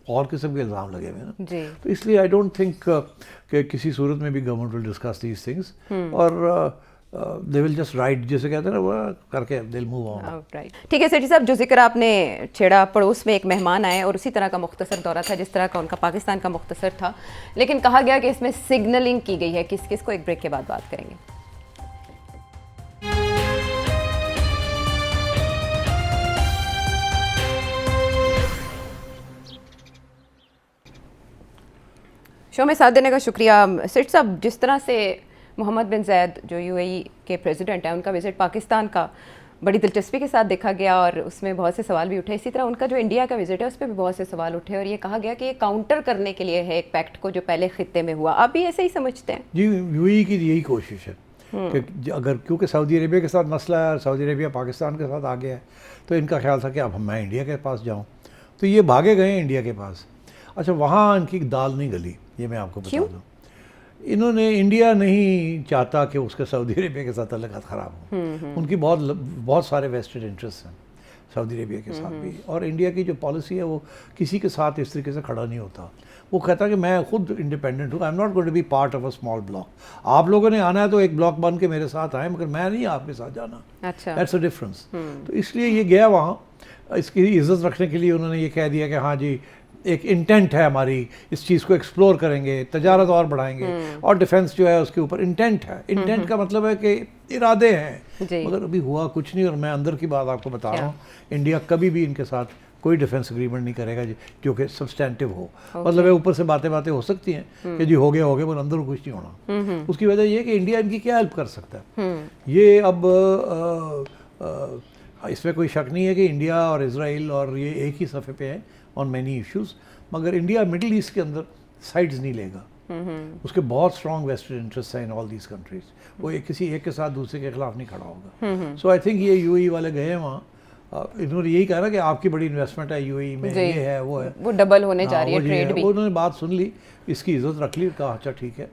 اور قسم کے الزام لگے ہوئے ہیں نا. تو اس لیے آئی ڈونٹ تھنک کہ کسی صورت میں بھی government will discuss these things, اور دے ول جسٹ رائٹ, جیسے کہتے ہیں نا, وہ کر کے دے ول موو آن. ٹھیک ہے سیٹھی صاحب, جو ذکر آپ نے چھیڑا, پڑوس میں ایک مہمان آئے اور اسی طرح کا مختصر دورہ تھا جس طرح کا ان کا پاکستان کا مختصر تھا, لیکن کہا گیا کہ اس میں سگنلنگ کی گئی ہے. کس کس کو, ایک بریک کے بعد بات کریں گے. شو میں ساتھ دینے کا شکریہ. سیٹھ صاحب, جس طرح سے محمد بن زید جو یو اے ای کے پریزیڈنٹ ہیں, ان کا وزٹ پاکستان کا بڑی دلچسپی کے ساتھ دیکھا گیا اور اس میں بہت سے سوال بھی اٹھے, اسی طرح ان کا جو انڈیا کا وزٹ ہے اس پہ بھی بہت سے سوال اٹھے اور یہ کہا گیا کہ یہ کاؤنٹر کرنے کے لیے ہے ایک پیکٹ کو جو پہلے خطے میں ہوا. آپ بھی ایسے ہی سمجھتے ہیں؟ جی, یو اے ای کی یہی کوشش ہے کہ اگر کیونکہ سعودی عربیہ کے ساتھ مسئلہ ہے اور سعودی عربیہ پاکستان کے ساتھ آ گیا ہے, تو ان کا خیال تھا کہ اب میں انڈیا کے پاس جاؤں, تو یہ بھاگے گئے ہیں انڈیا کے پاس. اچھا, وہاں ان کی دال نہیں گلی, یہ میں آپ کو بتا دوں. انہوں نے, انڈیا نہیں چاہتا کہ اس کے سعودی عربیہ کے ساتھ تعلقات خراب ہوں. ان کی بہت سارے ویسٹڈ انٹرسٹ ہیں سعودی عربیہ کے ساتھ بھی, اور انڈیا کی جو پالیسی ہے وہ کسی کے ساتھ اس طریقے سے کھڑا نہیں ہوتا. وہ کہتا کہ میں خود انڈیپینڈنٹ ہوں, I am not going to be part of a small block. آپ لوگوں نے آنا ہے تو ایک بلاک بن کے میرے ساتھ آئیں, مگر میں نہیں آپ کے ساتھ جانا. That's a difference. تو اس لیے یہ گیا وہاں, اس کی عزت رکھنے کے لیے انہوں نے یہ کہہ دیا کہ ہاں جی ایک انٹینٹ ہے ہماری, اس چیز کو ایکسپلور کریں گے, تجارت اور بڑھائیں گے, اور ڈیفینس جو ہے اس کے اوپر انٹینٹ ہے. انٹینٹ کا مطلب ہے کہ ارادے ہیں, مگر ابھی ہوا کچھ نہیں. اور میں اندر کی بات آپ کو بتا رہا ہوں, انڈیا کبھی بھی ان کے ساتھ کوئی ڈیفینس اگریمنٹ نہیں کرے گا جو کہ سبسٹینٹو ہو. مطلب ہے اوپر سے باتیں ہو سکتی ہیں کہ جی ہو گیا مگر اندر کچھ نہیں ہونا. اس کی وجہ یہ ہے کہ انڈیا ان کی کیا ہیلپ کر سکتا ہے. یہ اب اس میں کوئی شک نہیں ہے کہ انڈیا اور اسرائیل اور یہ ایک ہی صفحے پہ ہیں آن مینی ایشوز, مگر انڈیا مڈل ایسٹ کے اندر سائڈز نہیں لے گا. اس کے بہت اسٹرانگ ویسٹرن انٹرسٹ ہیں ان آل دیز کنٹریز. وہ کسی ایک کے ساتھ دوسرے کے خلاف نہیں کھڑا ہوگا. سو آئی تھنک یہ یو اے ای والے گئے ہیں وہاں, انہوں نے یہی کہا نا کہ آپ کی بڑی انویسٹمنٹ ہے یو اے ای میں, یہ ہے وہ ہے, وہ ڈبل ہونے جا رہی ہے ٹریڈ بھی. انہوں نے بات سن لی, اس کی عزت رکھ لی, کہا اچھا ٹھیک ہے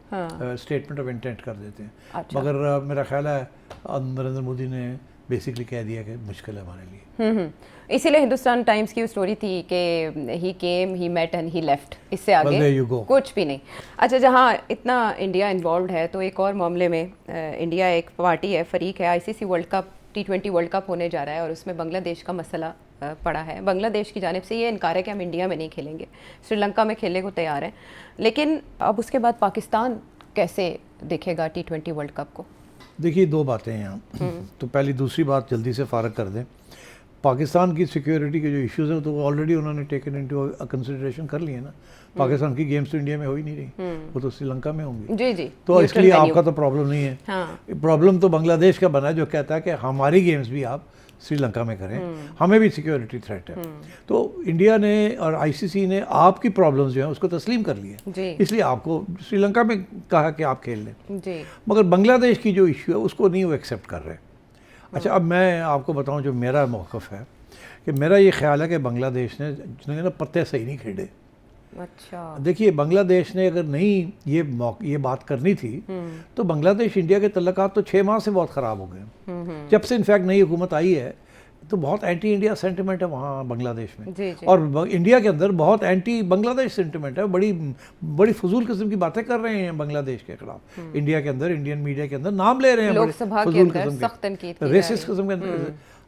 اسٹیٹمنٹ آف انٹینٹ کر دیتے ہیں. مگر میرا خیال ہے نریندر مودی نے بیسکلی کہہ دیا کہ مشکل ہے ہمارے لیے. اسی لیے ہندوستان ٹائمز کی اسٹوری تھی کہ he came, he met and he left, اس سے آگے کچھ بھی نہیں. اچھا, جہاں اتنا انڈیا انوالوڈ ہے تو ایک اور معاملے میں انڈیا ایک پارٹی ہے, فریق ہے. ICC world cup T20 world cup ہونے جا رہا ہے اور اس میں بنگلہ دیش کا مسئلہ پڑا ہے. بنگلہ دیش کی جانب سے یہ انکار ہے کہ ہم انڈیا میں نہیں کھیلیں گے, سری لنکا میں کھیلنے کو تیار ہیں. لیکن اب اس کے بعد پاکستان کیسے دیکھے گا T20 ورلڈ کپ کو؟ دیکھیے دو باتیں ہیں یہاں. تو پہلی دوسری بات جلدی سے فارغ کر دیں. پاکستان کی سیکیورٹی کے جو ایشوز ہیں تو آلریڈی انہوں نے ٹیکن انٹو کنسیڈریشن کر لیے نا. پاکستان کی گیمز تو انڈیا میں ہو ہی نہیں رہی, وہ تو سری لنکا میں ہوں گی. جی جی, تو اس لیے آپ کا تو پرابلم نہیں ہے. پرابلم تو بنگلہ دیش کا بنا ہے جو کہتا ہے کہ ہماری گیمز بھی آپ سری لنکا میں کریں, ہمیں بھی سیکیورٹی تھریٹ ہے. تو انڈیا نے اور ICC نے آپ کی پرابلمز جو ہیں اس کو تسلیم کر لیے, اس لیے آپ کو سری لنکا میں کہا کہ آپ کھیل لیں. مگر بنگلہ دیش کی جو ایشو ہے اس کو نہیں وہ ایکسیپٹ کر رہے. اچھا, اب میں آپ کو بتاؤں جو میرا موقف ہے, کہ میرا یہ خیال ہے کہ بنگلہ دیش نے نا پتے صحیح نہیں کھیلے. اچھا, دیکھیے بنگلہ دیش نے اگر نہیں یہ بات کرنی تھی تو بنگلہ دیش انڈیا کے تعلقات تو 6 ماہ سے بہت خراب ہو گئے. جب سے انفیکٹ نئی حکومت آئی ہے تو بہت اینٹی انڈیا سینٹیمنٹ ہے وہاں بنگلہ دیش میں، جی جی، اور انڈیا کے اندر بہت اینٹی بنگلہ دیش سینٹیمنٹ ہے، بڑی فضول قسم کی باتیں کر رہے ہیں بنگلہ دیش کے خلاف، انڈیا کے اندر، انڈین میڈیا کے اندر نام لے رہے ہیں لوک بڑے سبھا کے فضول اندر قسم سخت تنقید کی ریسسٹ قسم کے،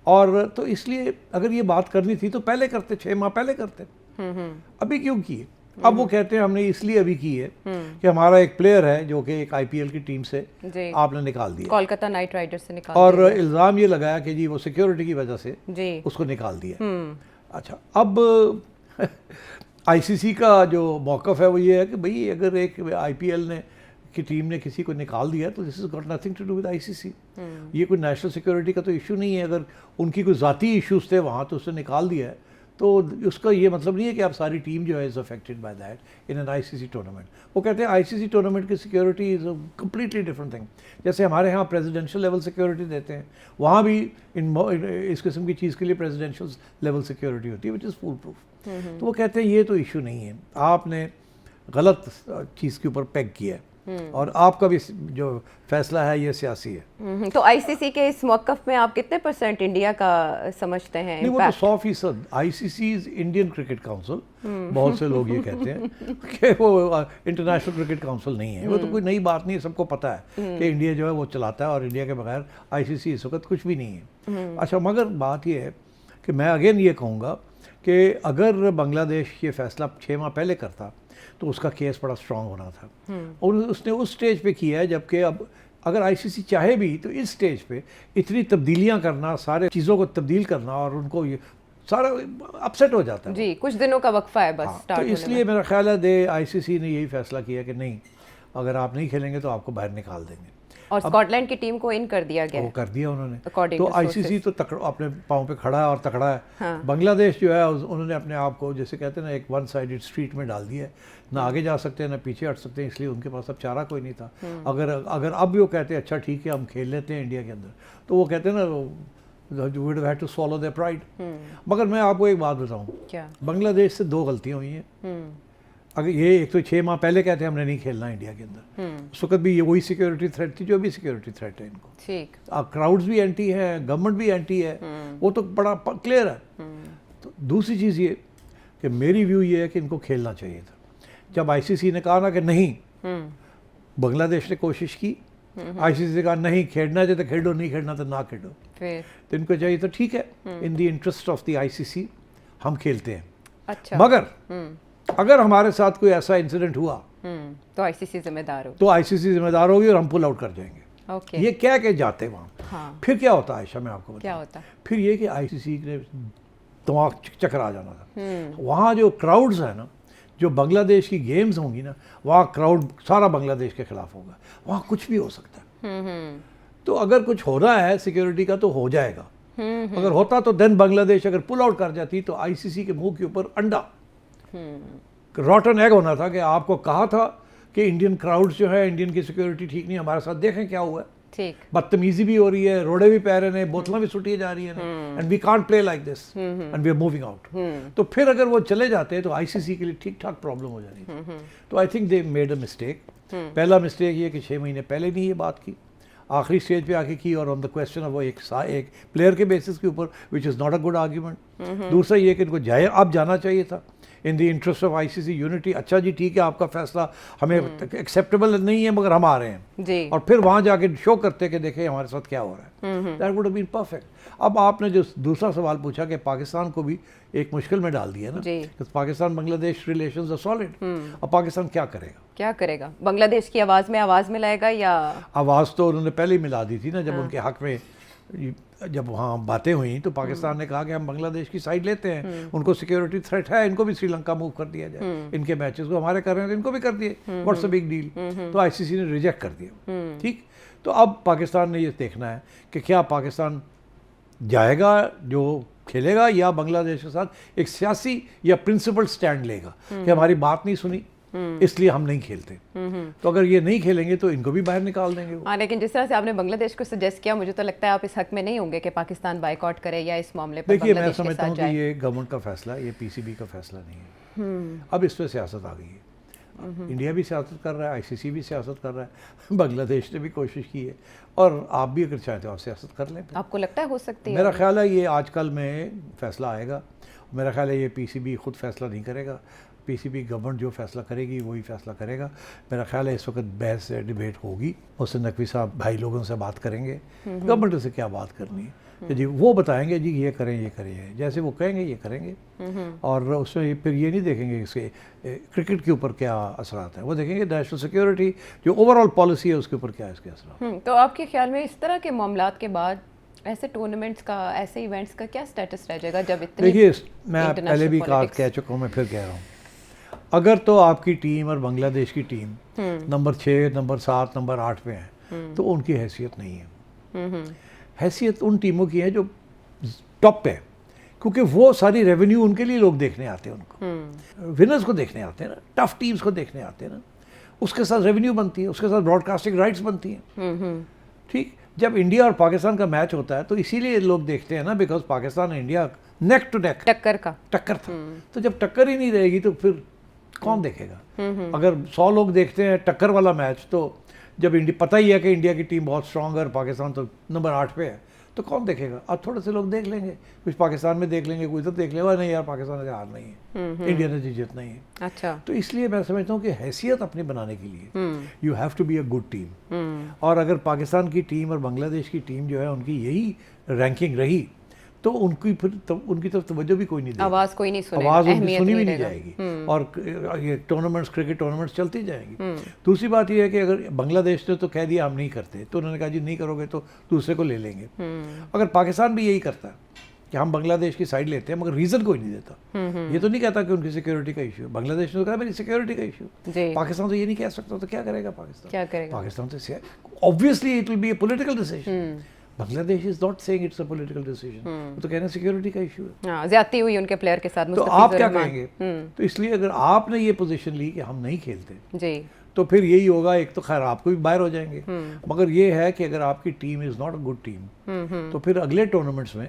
اور تو اس لیے اگر یہ بات کرنی تھی تو پہلے کرتے، 6 ماہ پہلے کرتے، ابھی کیوں کیے؟ اب وہ کہتے ہیں ہم نے اس لیے ابھی کی ہے کہ ہمارا ایک پلیئر ہے جو کہ ایک IPL کی ٹیم سے جی آپ نے نکال دیا، کولکتہ نائٹ رائڈر سے نکال اور الزام یہ لگایا کہ جی وہ سیکیورٹی کی وجہ سے جی، اس کو نکال دیا۔ اچھا، اب ICC کا جو موقف ہے وہ یہ ہے کہ بھئی اگر ایک IPL کی ٹیم نے کسی کو نکال دیا تو this is got nothing to do with ICC، یہ کوئی نیشنل سیکورٹی کا تو ایشو نہیں ہے، اگر ان کی کوئی ذاتی ایشوز تھے وہاں تو اس نے نکال دیا ہے، تو اس کا یہ مطلب نہیں ہے کہ آپ ساری ٹیم جو ہے is affected by that in an ICC tournament. وہ کہتے ہیں ICC ٹورنامنٹ کی security is a completely different thing, جیسے ہمارے ہاں پریزیڈینشیل لیول سیکورٹی دیتے ہیں، وہاں بھی اس قسم کی چیز کے لیے پریزیڈینشیل لیول سیکورٹی ہوتی ہے وچ از فول پروف۔ تو وہ کہتے ہیں یہ تو ایشو نہیں ہے، آپ نے غلط چیز کے اوپر پیگ کیا ہے، اور آپ کا بھی جو فیصلہ ہے یہ سیاسی ہے۔ تو ICC کے اس موقف میں آپ کتنے % انڈیا کا سمجھتے ہیں؟ نہیں، وہ تو 100%۔ ICC از انڈین کرکٹ کاؤنسل، بہت سے لوگ یہ کہتے ہیں کہ وہ انٹرنیشنل کرکٹ کاؤنسل نہیں ہے، وہ تو کوئی نئی بات نہیں ہے، سب کو پتہ ہے کہ انڈیا جو ہے وہ چلاتا ہے، اور انڈیا کے بغیر ICC اس وقت کچھ بھی نہیں ہے۔ اچھا، مگر بات یہ ہے کہ میں اگین یہ کہوں گا کہ اگر بنگلہ دیش یہ فیصلہ 6 ماہ پہلے کرتا تو اس کا کیس بڑا اسٹرانگ ہونا تھا، اور اس نے اس سٹیج پہ کیا ہے، جبکہ اب اگر ICC چاہے بھی تو اس سٹیج پہ اتنی تبدیلیاں کرنا، سارے چیزوں کو تبدیل کرنا، اور ان کو یہ سارا اپسیٹ ہو جاتا ہے جی، کچھ دنوں کا وقفہ ہے بس۔ تو اس لیے میرا خیال ہے ICC نے یہی فیصلہ کیا کہ نہیں، اگر آپ نہیں کھیلیں گے تو آپ کو باہر نکال دیں گے، اور اسکاٹ لینڈ کی ٹیم کو ان کر دیا گیا، وہ کر دیا انہوں نے۔ according تو to ICC تو اپنے پاؤں پہ کھڑا ہے اور تکڑا ہے۔ بنگلہ دیش جو ہے انہوں نے اپنے آپ کو جیسے کہتے ہیں نا ایک ون سائیڈڈ اسٹریٹ میں ڈال دیا ہے، نہ آگے جا سکتے ہیں نہ پیچھے ہٹ سکتے ہیں، اس لیے ان کے پاس اب چارہ کوئی نہیں تھا۔ اگر اب بھی وہ کہتے ہیں اچھا ٹھیک ہے ہم کھیل لیتے ہیں انڈیا کے اندر، تو وہ کہتے ہیں نا we would have had to swallow their pride۔ مگر میں آپ کو ایک بات بتاؤں، کیا بنگلہ دیش سے 2 غلطیاں ہوئی ہیں۔ اگر یہ ایک تو 6 ماہ پہلے کہتے ہیں ہم نے نہیں کھیلنا انڈیا کے اندر، اس وقت بھی یہ وہی سیکورٹی تھریٹ تھی جو بھی سیکورٹی تھریٹ ہے ان کو، ٹھیک، کراؤڈز بھی اینٹی ہیں، گورنمنٹ بھی اینٹی ہے، وہ تو بڑا کلیئر ہے۔ تو دوسری چیز یہ کہ میری ویو یہ ہے کہ ان کو کھیلنا چاہیے تھا۔ جب ICC نے کہا نا کہ نہیں، بنگلہ دیش نے کوشش کی، ICC نے کہا نہیں، کھیلنا چاہیے تو کھیلو، نہیں کھیلنا تو نہ کھیلو، پھر تو ان کو چاہیے تو ٹھیک ہے، in the interest of the ICC ہم کھیلتے ہیں۔ اچھا، مگر اگر ہمارے ساتھ کوئی ایسا انسیڈنٹ ہوا تو ICC ذمہ دار ہو، تو ICC ذمہ دار ہوگی اور ہم پل آؤٹ کر جائیں گے۔ اوکے، یہ کہہ کے جاتے وہاں، پھر کیا ہوتا ہے عائشہ، میں آپ کو کیا بتاؤں، ہوتا؟ پھر یہ کہ ICC نے دماغ چکر آ جانا تھا۔ وہاں جو کراؤڈز ہیں نا، جو بنگلہ دیش کی گیمز ہوں گی نا، وہاں کراؤڈ سارا بنگلہ دیش کے خلاف ہوگا، وہاں کچھ بھی ہو سکتا ہے۔ تو اگر کچھ ہو رہا ہے سیکیورٹی کا تو ہو جائے گا، اگر ہوتا تو دین بنگلہ دیش اگر پل آؤٹ کر جاتی تو ICC کے منہ کے اوپر انڈا راٹن ایگ ہونا تھا کہ آپ کو کہا تھا کہ انڈین کراؤڈز جو ہے، انڈین کی سیکورٹی ٹھیک نہیں، ہمارے ساتھ دیکھیں کیا ہوا ہے، ٹھیک، بدتمیزی بھی ہو رہی ہے، روڑے بھی پہ رہے ہیں، بوتلیں بھی سٹی جا رہی ہیں، and we can't play like this and we are moving out. تو پھر اگر وہ چلے جاتے تو ICC کے لیے ٹھیک ٹھاک پرابلم ہو جانی تھی۔ تو I think they made a mistake. پہلا مسٹیک یہ کہ 6 مہینے پہلے نہیں یہ بات کی، آخری سٹیج پہ آ کے کی، اور آن دا کویسچن آف وہ ایک پلیئر کے بیسس کے اوپر، which is not a good argument. دوسرا یہ کہ ان کو اب جانا چاہیے تھا in the interest of ICC unity. اچھا جی ٹھیک ہے، آپ کا فیصلہ ہمیں ایکسیپٹیبل نہیں ہے مگر ہم آ رہے ہیں، جی، اور پھر وہاں جا کے شو کرتے کہ دیکھیں ہمارے ساتھ کیا ہو رہا ہے۔ That would have been perfect. اب آپ نے جو دوسرا سوال پوچھا کہ پاکستان کو بھی ایک مشکل میں ڈال دیا نا، جی، پاکستان بنگلہ دیش ریلیشنز آر سالڈ۔ اب پاکستان کیا کرے گا؟ کیا کرے گا؟ بنگلہ دیش کی آواز میں آواز ملائے گا یا آواز تو انہوں نے پہلے ہی ملا دی تھی نا، جب ان کے حق میں جب وہاں باتیں ہوئیں تو پاکستان نے کہا کہ ہم بنگلہ دیش کی سائڈ لیتے ہیں، ان کو سیکیورٹی تھریٹ ہے، ان کو بھی سری لنکا موو کر دیا جائے، ان کے میچز کو ہمارے کر رہے ہیں تو ان کو بھی کر دیے، واٹس اے بگ ڈیل۔ تو ICC نے ریجیکٹ کر دیا، ٹھیک۔ تو اب پاکستان نے یہ دیکھنا ہے کہ کیا پاکستان جائے گا جو کھیلے گا، یا بنگلہ دیش کے ساتھ ایک سیاسی یا پرنسپل سٹینڈ لے گا کہ ہماری بات نہیں سنی اس لیے ہم نہیں کھیلتے۔ تو اگر یہ نہیں کھیلیں گے تو ان کو بھی باہر نکال دیں گے۔ ہاں، لیکن جس طرح سے آپ نے بنگلہ دیش کو سجیسٹ کیا، مجھے تو لگتا ہے آپ اس حق میں نہیں ہوں گے کہ پاکستان بائیکاٹ کرے یا اس معاملے پر دیکھیے، بنگلہ میں دیش کے سمجھتا ساتھ ہوں کہ جائے۔ یہ گورنمنٹ کا فیصلہ ہے، یہ PCB کا فیصلہ نہیں ہے۔ اب اس پہ سیاست آ گئی ہے۔ انڈیا بھی سیاست کر رہا ہے, ICC بھی سیاست کر رہا ہے, بنگلہ دیش نے بھی کوشش کی ہے, اور آپ بھی اگر چاہیں تو آپ سیاست کر لیں. آپ کو لگتا ہے ہو سکتی ہے؟ میرا خیال ہے یہ آج کل میں فیصلہ آئے گا. میرا خیال ہے یہ PCB خود فیصلہ نہیں کرے گا, PCB گورنمنٹ جو فیصلہ کرے گی وہی فیصلہ کرے گا. میرا خیال ہے اس وقت بحث ڈیبیٹ ہوگی, محسن نقوی صاحب بھائی لوگوں سے بات کریں گے, گورنمنٹ سے کیا بات کرنی ہے جی, وہ بتائیں گے جی یہ کریں یہ کریں, جیسے وہ کہیں گے یہ کریں گے, اور اس میں پھر یہ نہیں دیکھیں گے اس کے کرکٹ کے اوپر کیا اثرات ہیں, وہ دیکھیں گے نیشنل سیکیورٹی جو اوور آل پالیسی ہے اس کے اوپر کیا اس کے اثرات. تو آپ کے خیال میں اس طرح کے معاملات کے بعد ایسے ٹورنامنٹس کا, ایسے ایونٹس کا کیا سٹیٹس رہ جائے گا جب اتنی؟ دیکھیے میں پہلے بھی کہہ چکا ہوں, میں پھر کہہ رہا ہوں, اگر تو آپ کی ٹیم اور بنگلہ دیش کی ٹیم نمبر 6, نمبر 7, نمبر 8 پہ ہیں تو ان کی حیثیت نہیں ہے. حیثیت ان ٹیموں کی ہے جو ٹاپ پہ, کیونکہ وہ ساری ریونیو ان کے لیے لوگ دیکھنے آتے ہیں, ان کو ونرز کو دیکھنے آتے ہیں نا, ٹف ٹیمز کو دیکھنے آتے ہیں نا, اس کے ساتھ ریونیو بنتی ہے, اس کے ساتھ براڈ کاسٹنگ رائٹس بنتی ہیں. ٹھیک, جب انڈیا اور پاکستان کا میچ ہوتا ہے تو اسی لیے لوگ دیکھتے ہیں نا, بیکاز پاکستان اور انڈیا نیک ٹو نیک ٹکر تھا. تو جب ٹکر ہی نہیں رہے گی تو پھر کون دیکھے گا؟ اگر 100 لوگ دیکھتے ہیں ٹکر والا میچ, تو جب پتہ ہی ہے کہ انڈیا کی ٹیم بہت اسٹرانگ ہے اور پاکستان تو نمبر 8 پہ ہے, تو کون دیکھے گا؟ اب تھوڑے سے لوگ دیکھ لیں گے, کچھ پاکستان میں دیکھ لیں گے, کوئی تو دیکھ لیں گے نہیں یار پاکستان نے ہار نہیں ہے, انڈیا نے جیت نہیں ہے. اچھا, تو اس لیے میں سمجھتا ہوں کہ حیثیت اپنی بنانے کے لیے you have to be a good team. اور اگر پاکستان کی ٹیم اور بنگلہ دیش کی ٹیم جو ہے ان کی یہی رینکنگ رہی تو ان کی پھر ان کی طرف توجہ بھی کوئی نہیں دے گی, آواز کوئی نہیں سنے گا, آواز ان کی سنی بھی نہیں جائے گی, اور یہ ٹورنامنٹس, کرکٹ ٹورنامنٹس چلتی جائیں گی. دوسری بات یہ ہے کہ اگر بنگلہ دیش نے تو کہہ دیا ہم نہیں کرتے, تو انہوں نے کہا جی نہیں کرو گے تو دوسرے کو لے لیں گے. اگر پاکستان بھی یہی کرتا ہے کہ ہم بنگلہ دیش کی سائڈ لیتے ہیں مگر ریزن کوئی نہیں دیتا, یہ تو نہیں کہتا کہ ان کی سیکیورٹی کا ایشو ہے, بنگلہ دیش نے تو کہا میری سیکیورٹی کا ایشو, پاکستان تو یہ نہیں کہہ سکتا, تو کیا کرے گا پاکستان تو obviously it will be a political decision. Bangladesh is not saying it's a political decision, وہ تو کہہ رہے ہیں سیکیورٹی کا ایشو ہے, زیادتی ہوئی ان کے پلیئر کے ساتھ, تو آپ کیا کہیں گے؟ تو اس لیے اگر آپ نے یہ پوزیشن لی کہ ہم نہیں کھیلتے جی, تو پھر یہی ہوگا, ایک تو خیر آپ کو بھی باہر ہو جائیں گے, مگر یہ ہے کہ اگر آپ کی team is not a good team تو پھر اگلے ٹورنامنٹس میں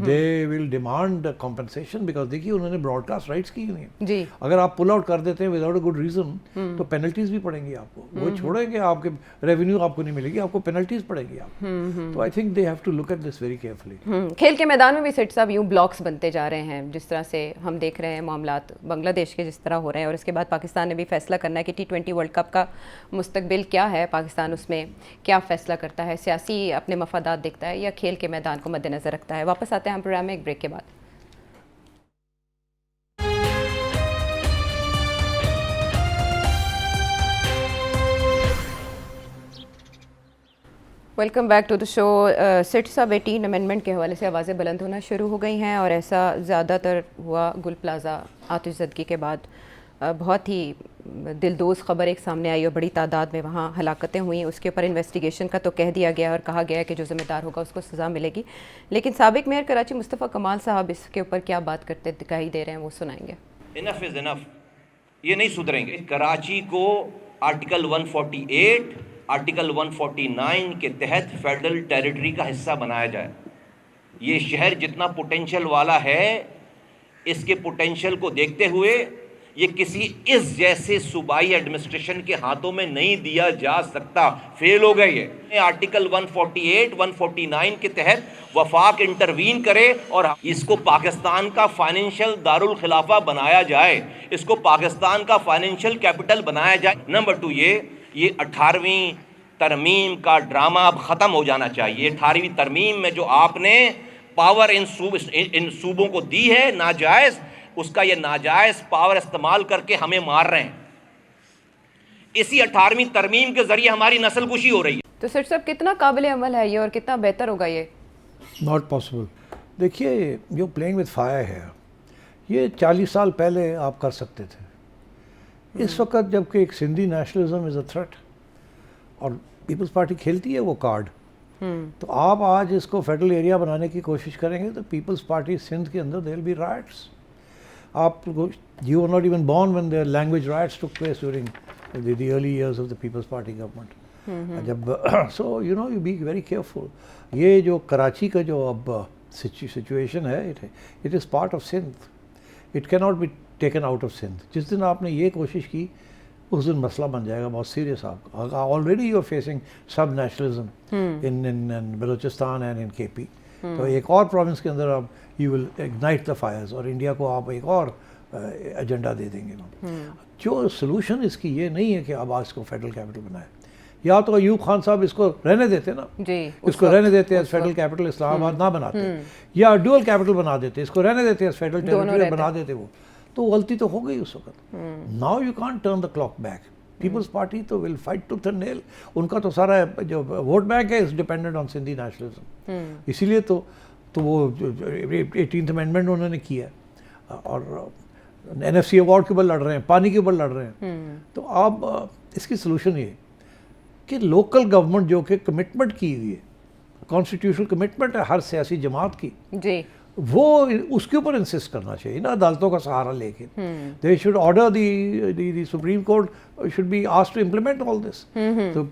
دے ول ڈیمانڈ کمپنسیشن, بیکاز دیکھیے انہوں نے براڈ کاسٹ رائٹس کی ہوئی ہیں جی. اگر آپ پل آؤٹ کر دیتے ہیں وداؤٹ اے گڈ ریزن تو پینلٹیز بھی پڑیں گی آپ کو, وہ چھوڑیں گے, آپ کے ریونیو آپ کو نہیں ملے گی, آپ کو پینلٹیز پڑیں گی آپ کو. تو I think they have to look at this very carefully. کھیل کے میدان میں بھی سیٹ صاحب یوں بلاکس بنتے جا رہے ہیں, جس طرح سے ہم دیکھ رہے ہیں معاملات بنگلہ دیش کے جس طرح ہو رہے ہیں, اور اس کے بعد پاکستان نے بھی فیصلہ کرنا ہے کہ T20 ورلڈ کپ کا مستقبل کیا ہے, پاکستان اس میں کیا فیصلہ کرتا ہے, سیاسی اپنے مفادات دیکھتا ہے یا کھیل کے میدان کو مد نظر رکھتا ہے. واپس آتے ہیں ہم پروگرام میں ایک بریک کے بعد. Welcome back to the show. سیٹ صاحب 18 امینڈمنٹ کے حوالے سے آوازیں بلند ہونا شروع ہو گئی ہیں, اور ایسا زیادہ تر ہوا گل پلازا آتش زدگی کے بعد. بہت ہی دلدوز خبر ایک سامنے آئی اور بڑی تعداد میں وہاں ہلاکتیں ہوئیں. اس کے اوپر انویسٹیگیشن کا تو کہہ دیا گیا اور کہا گیا کہ جو ذمہ دار ہوگا اس کو سزا ملے گی, لیکن سابق میئر کراچی مصطفیٰ کمال صاحب اس کے اوپر کیا بات کرتے دکھائی دے رہے ہیں, وہ سنائیں گے. انف از انف, یہ نہیں سدھریں گے. کراچی کو آرٹیکل 148 آرٹیکل 149 کے تحت فیڈرل ٹیریٹری کا حصہ بنایا جائے. یہ شہر جتنا پوٹینشل والا ہے, اس کے پوٹینشل کو دیکھتے ہوئے یہ کسی اس جیسے صوبائی ایڈمنسٹریشن کے ہاتھوں میں نہیں دیا جا سکتا, فیل ہو گئے یہ. آرٹیکل 148 149 کے تحت وفاق انٹروین کرے اور اس کو پاکستان کا فائنینشیل دارالخلافہ بنایا جائے, اس کو پاکستان کا فائنینشیل کیپٹل بنایا جائے. نمبر 2, یہ 18ویں ترمیم کا ڈرامہ اب ختم ہو جانا چاہیے. 18ویں ترمیم میں جو آپ نے پاور ان صوبوں کو دی ہے ناجائز, اس کا یہ ناجائز پاور استعمال کر کے ہمیں مار رہے ہیں. اسی 18ویں ترمیم کے ذریعے ہماری نسل کشی ہو رہی ہے. تو سر صاحب کتنا قابل عمل ہے یہ, اور کتنا بہتر ہوگا یہ؟ Not possible. دیکھیے جو پلینگ وتھ فائر ہے, یہ 40 سال پہلے آپ کر سکتے تھے. اس وقت جب کہ ایک Sindhi nationalism is a threat اور پیپلز پارٹی کھیلتی ہے وہ کارڈ, تو آپ آج اس کو فیڈرل ایریا بنانے کی کوشش کریں گے تو پیپلز پارٹی سندھ کے اندر دیر ول بی رائٹس. آپ you are not even born when their language rights took place during the early years of the Peoples Party government. جب so you know you be very careful. یہ جو کراچی کا جو اب سچویشن ہے, it is part of Sindh, it can not be taken out of Sindh. جس دن آپ نے یہ کوشش کی اس دن مسئلہ بن جائے گا بہت سیریس. آپ already you are facing sub nationalism in Balochistan and in K P. تو ایک اور پروونس کے اندر آپ you will ignite the fires, اور انڈیا کو آپ ایک اور ایجنڈا دے دیں گے. جو سلوشن اس کی یہ نہیں ہے کہ اب اس کو فیڈرل کیپٹل بنائے. یا تو ایوب خان صاحب اس کو رہنے دیتے نا, اس کو رہنے دیتے ایز فیڈرل کیپٹل اسلام آباد نہ بناتے, یا ڈوئل کیپٹل بنا دیتے, اس کو رہنے دیتے ایز فیڈرل ٹیریٹری بنا دیتے. وہ تو غلطی تو ہو گئی اس وقت. Now you can't turn the clock back. Peoples Party تو will fight tooth and nail. ان کا تو سارا جو ووٹ بینک ہے is dependent on Sindhi nationalism. اسی لیے تو وہ 18th امینڈمنٹ انہوں نے کیا, اور NFC ایوارڈ کے اوپر لڑ رہے ہیں, پانی کے اوپر لڑ رہے ہیں. تو اب اس کی سلوشن یہ کہ لوکل گورنمنٹ جو کہ کمٹمنٹ کی ہوئی ہے, کانسٹیٹیوشنل کمٹمنٹ ہے ہر سیاسی جماعت کی, وہ اس کے اوپر انسسٹ کرنا چاہیے نا, عدالتوں کا سہارا لے کے. They should order the supreme court should be asked to implement all this. تو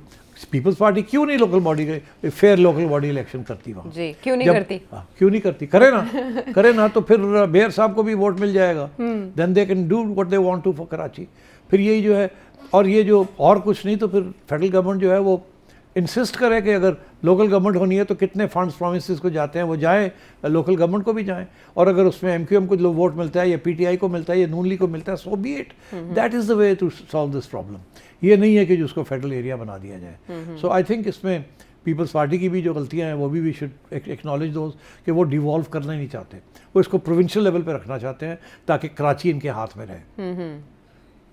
پیپلز پارٹی کیوں نہیں لوکل باڈی کے فیئر لوکل باڈی الیکشن کرتی وہاں؟ کیوں نہیں کرتی؟ کرے نا تو پھر میئر صاحب کو بھی ووٹ مل جائے گا. Then they can do what they want to for Karachi. پھر یہی جو ہے, اور یہ جو اور کچھ نہیں تو پھر فیڈرل گورنمنٹ جو ہے وہ انسسٹ کرے کہ اگر لوکل گورنمنٹ ہونی ہے تو کتنے فنڈس پروونسز کو جاتے ہیں وہ جائیں, لوکل گورنمنٹ کو بھی جائیں. اور اگر اس میں MQM کو ووٹ ملتا ہے یا PTI کو ملتا ہے یا نون لیگ کو ملتا ہے, so be it. That is the way to solve this problem. یہ نہیں ہے کہ جو اس کو فیڈرل ایریا بنا دیا جائے. سو آئی تھنک اس میں پیپلز پارٹی کی بھی جو غلطیاں ہیں وہ بھی وی شوڈ ایکنالج دوز, کہ وہ ڈیوالو کرنا ہی نہیں چاہتے. وہ اس کو پروونشل لیول پہ رکھنا چاہتے ہیں تاکہ کراچی ان کے ہاتھ میں رہے,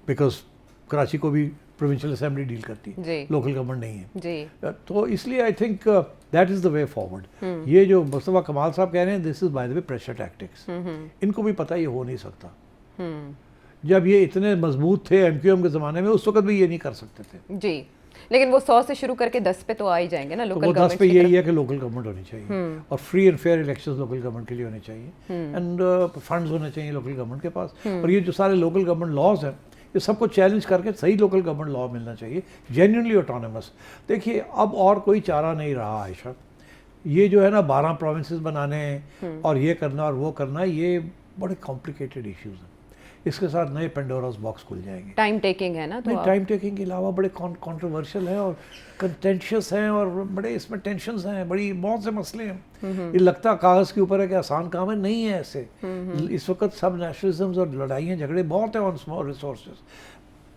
بیکاز کراچی کو بھی پروونشل اسمبلی ڈیل کرتی ہے, لوکل گورنمنٹ نہیں ہے. تو اس لیے I think that is the way forward. یہ جو مصطفیٰ کمال صاحب کہہ رہے ہیں, this is by the way pressure tactics. ان کو بھی پتہ یہ ہو نہیں سکتا. جب یہ اتنے مضبوط تھے MQM کے زمانے میں, اس وقت بھی یہ نہیں کر سکتے تھے. جی, لیکن وہ 100 سے شروع کر کے 10 پہ تو آ ہی جائیں گے نا لوکل گورنمنٹ. 10 پہ یہی ہے کہ لوکل گورنمنٹ ہونی چاہیے, اور free and fair elections local government کے لیے ہونے چاہیے, اینڈ فنڈز ہونے چاہیے لوکل گورنمنٹ کے پاس. اور یہ جو سارے لوکل گورنمنٹ لاز ہیں, یہ سب کو چیلنج کر کے صحیح لوکل گورنمنٹ لا ملنا چاہیے, جینوئنلی آٹونومس. دیکھیے اب اور کوئی چارہ نہیں رہا عائشہ. یہ جو ہے نا 12 پروونسز بنانے اور یہ کرنا اور وہ کرنا, یہ بڑے کمپلیکیٹڈ ایشوز ہیں. اس کے ساتھ نئے پینڈوراز باکس کھل جائیں گے. ٹائم ٹیکنگ ہے نا, تو ٹائم ٹیکنگ کے علاوہ بڑے کانٹروورشل ہیں اور کنٹینشیس ہیں, اور بڑے اس میں ٹینشنز ہیں, بڑی بہت سے مسئلے ہیں. یہ لگتا کاغذ کے اوپر ہے کہ آسان کام ہے, نہیں ہے ایسے. اس وقت سب نیشنلزمز اور لڑائیاں جھگڑے بہت ہیں آن اسمال ریسورسز.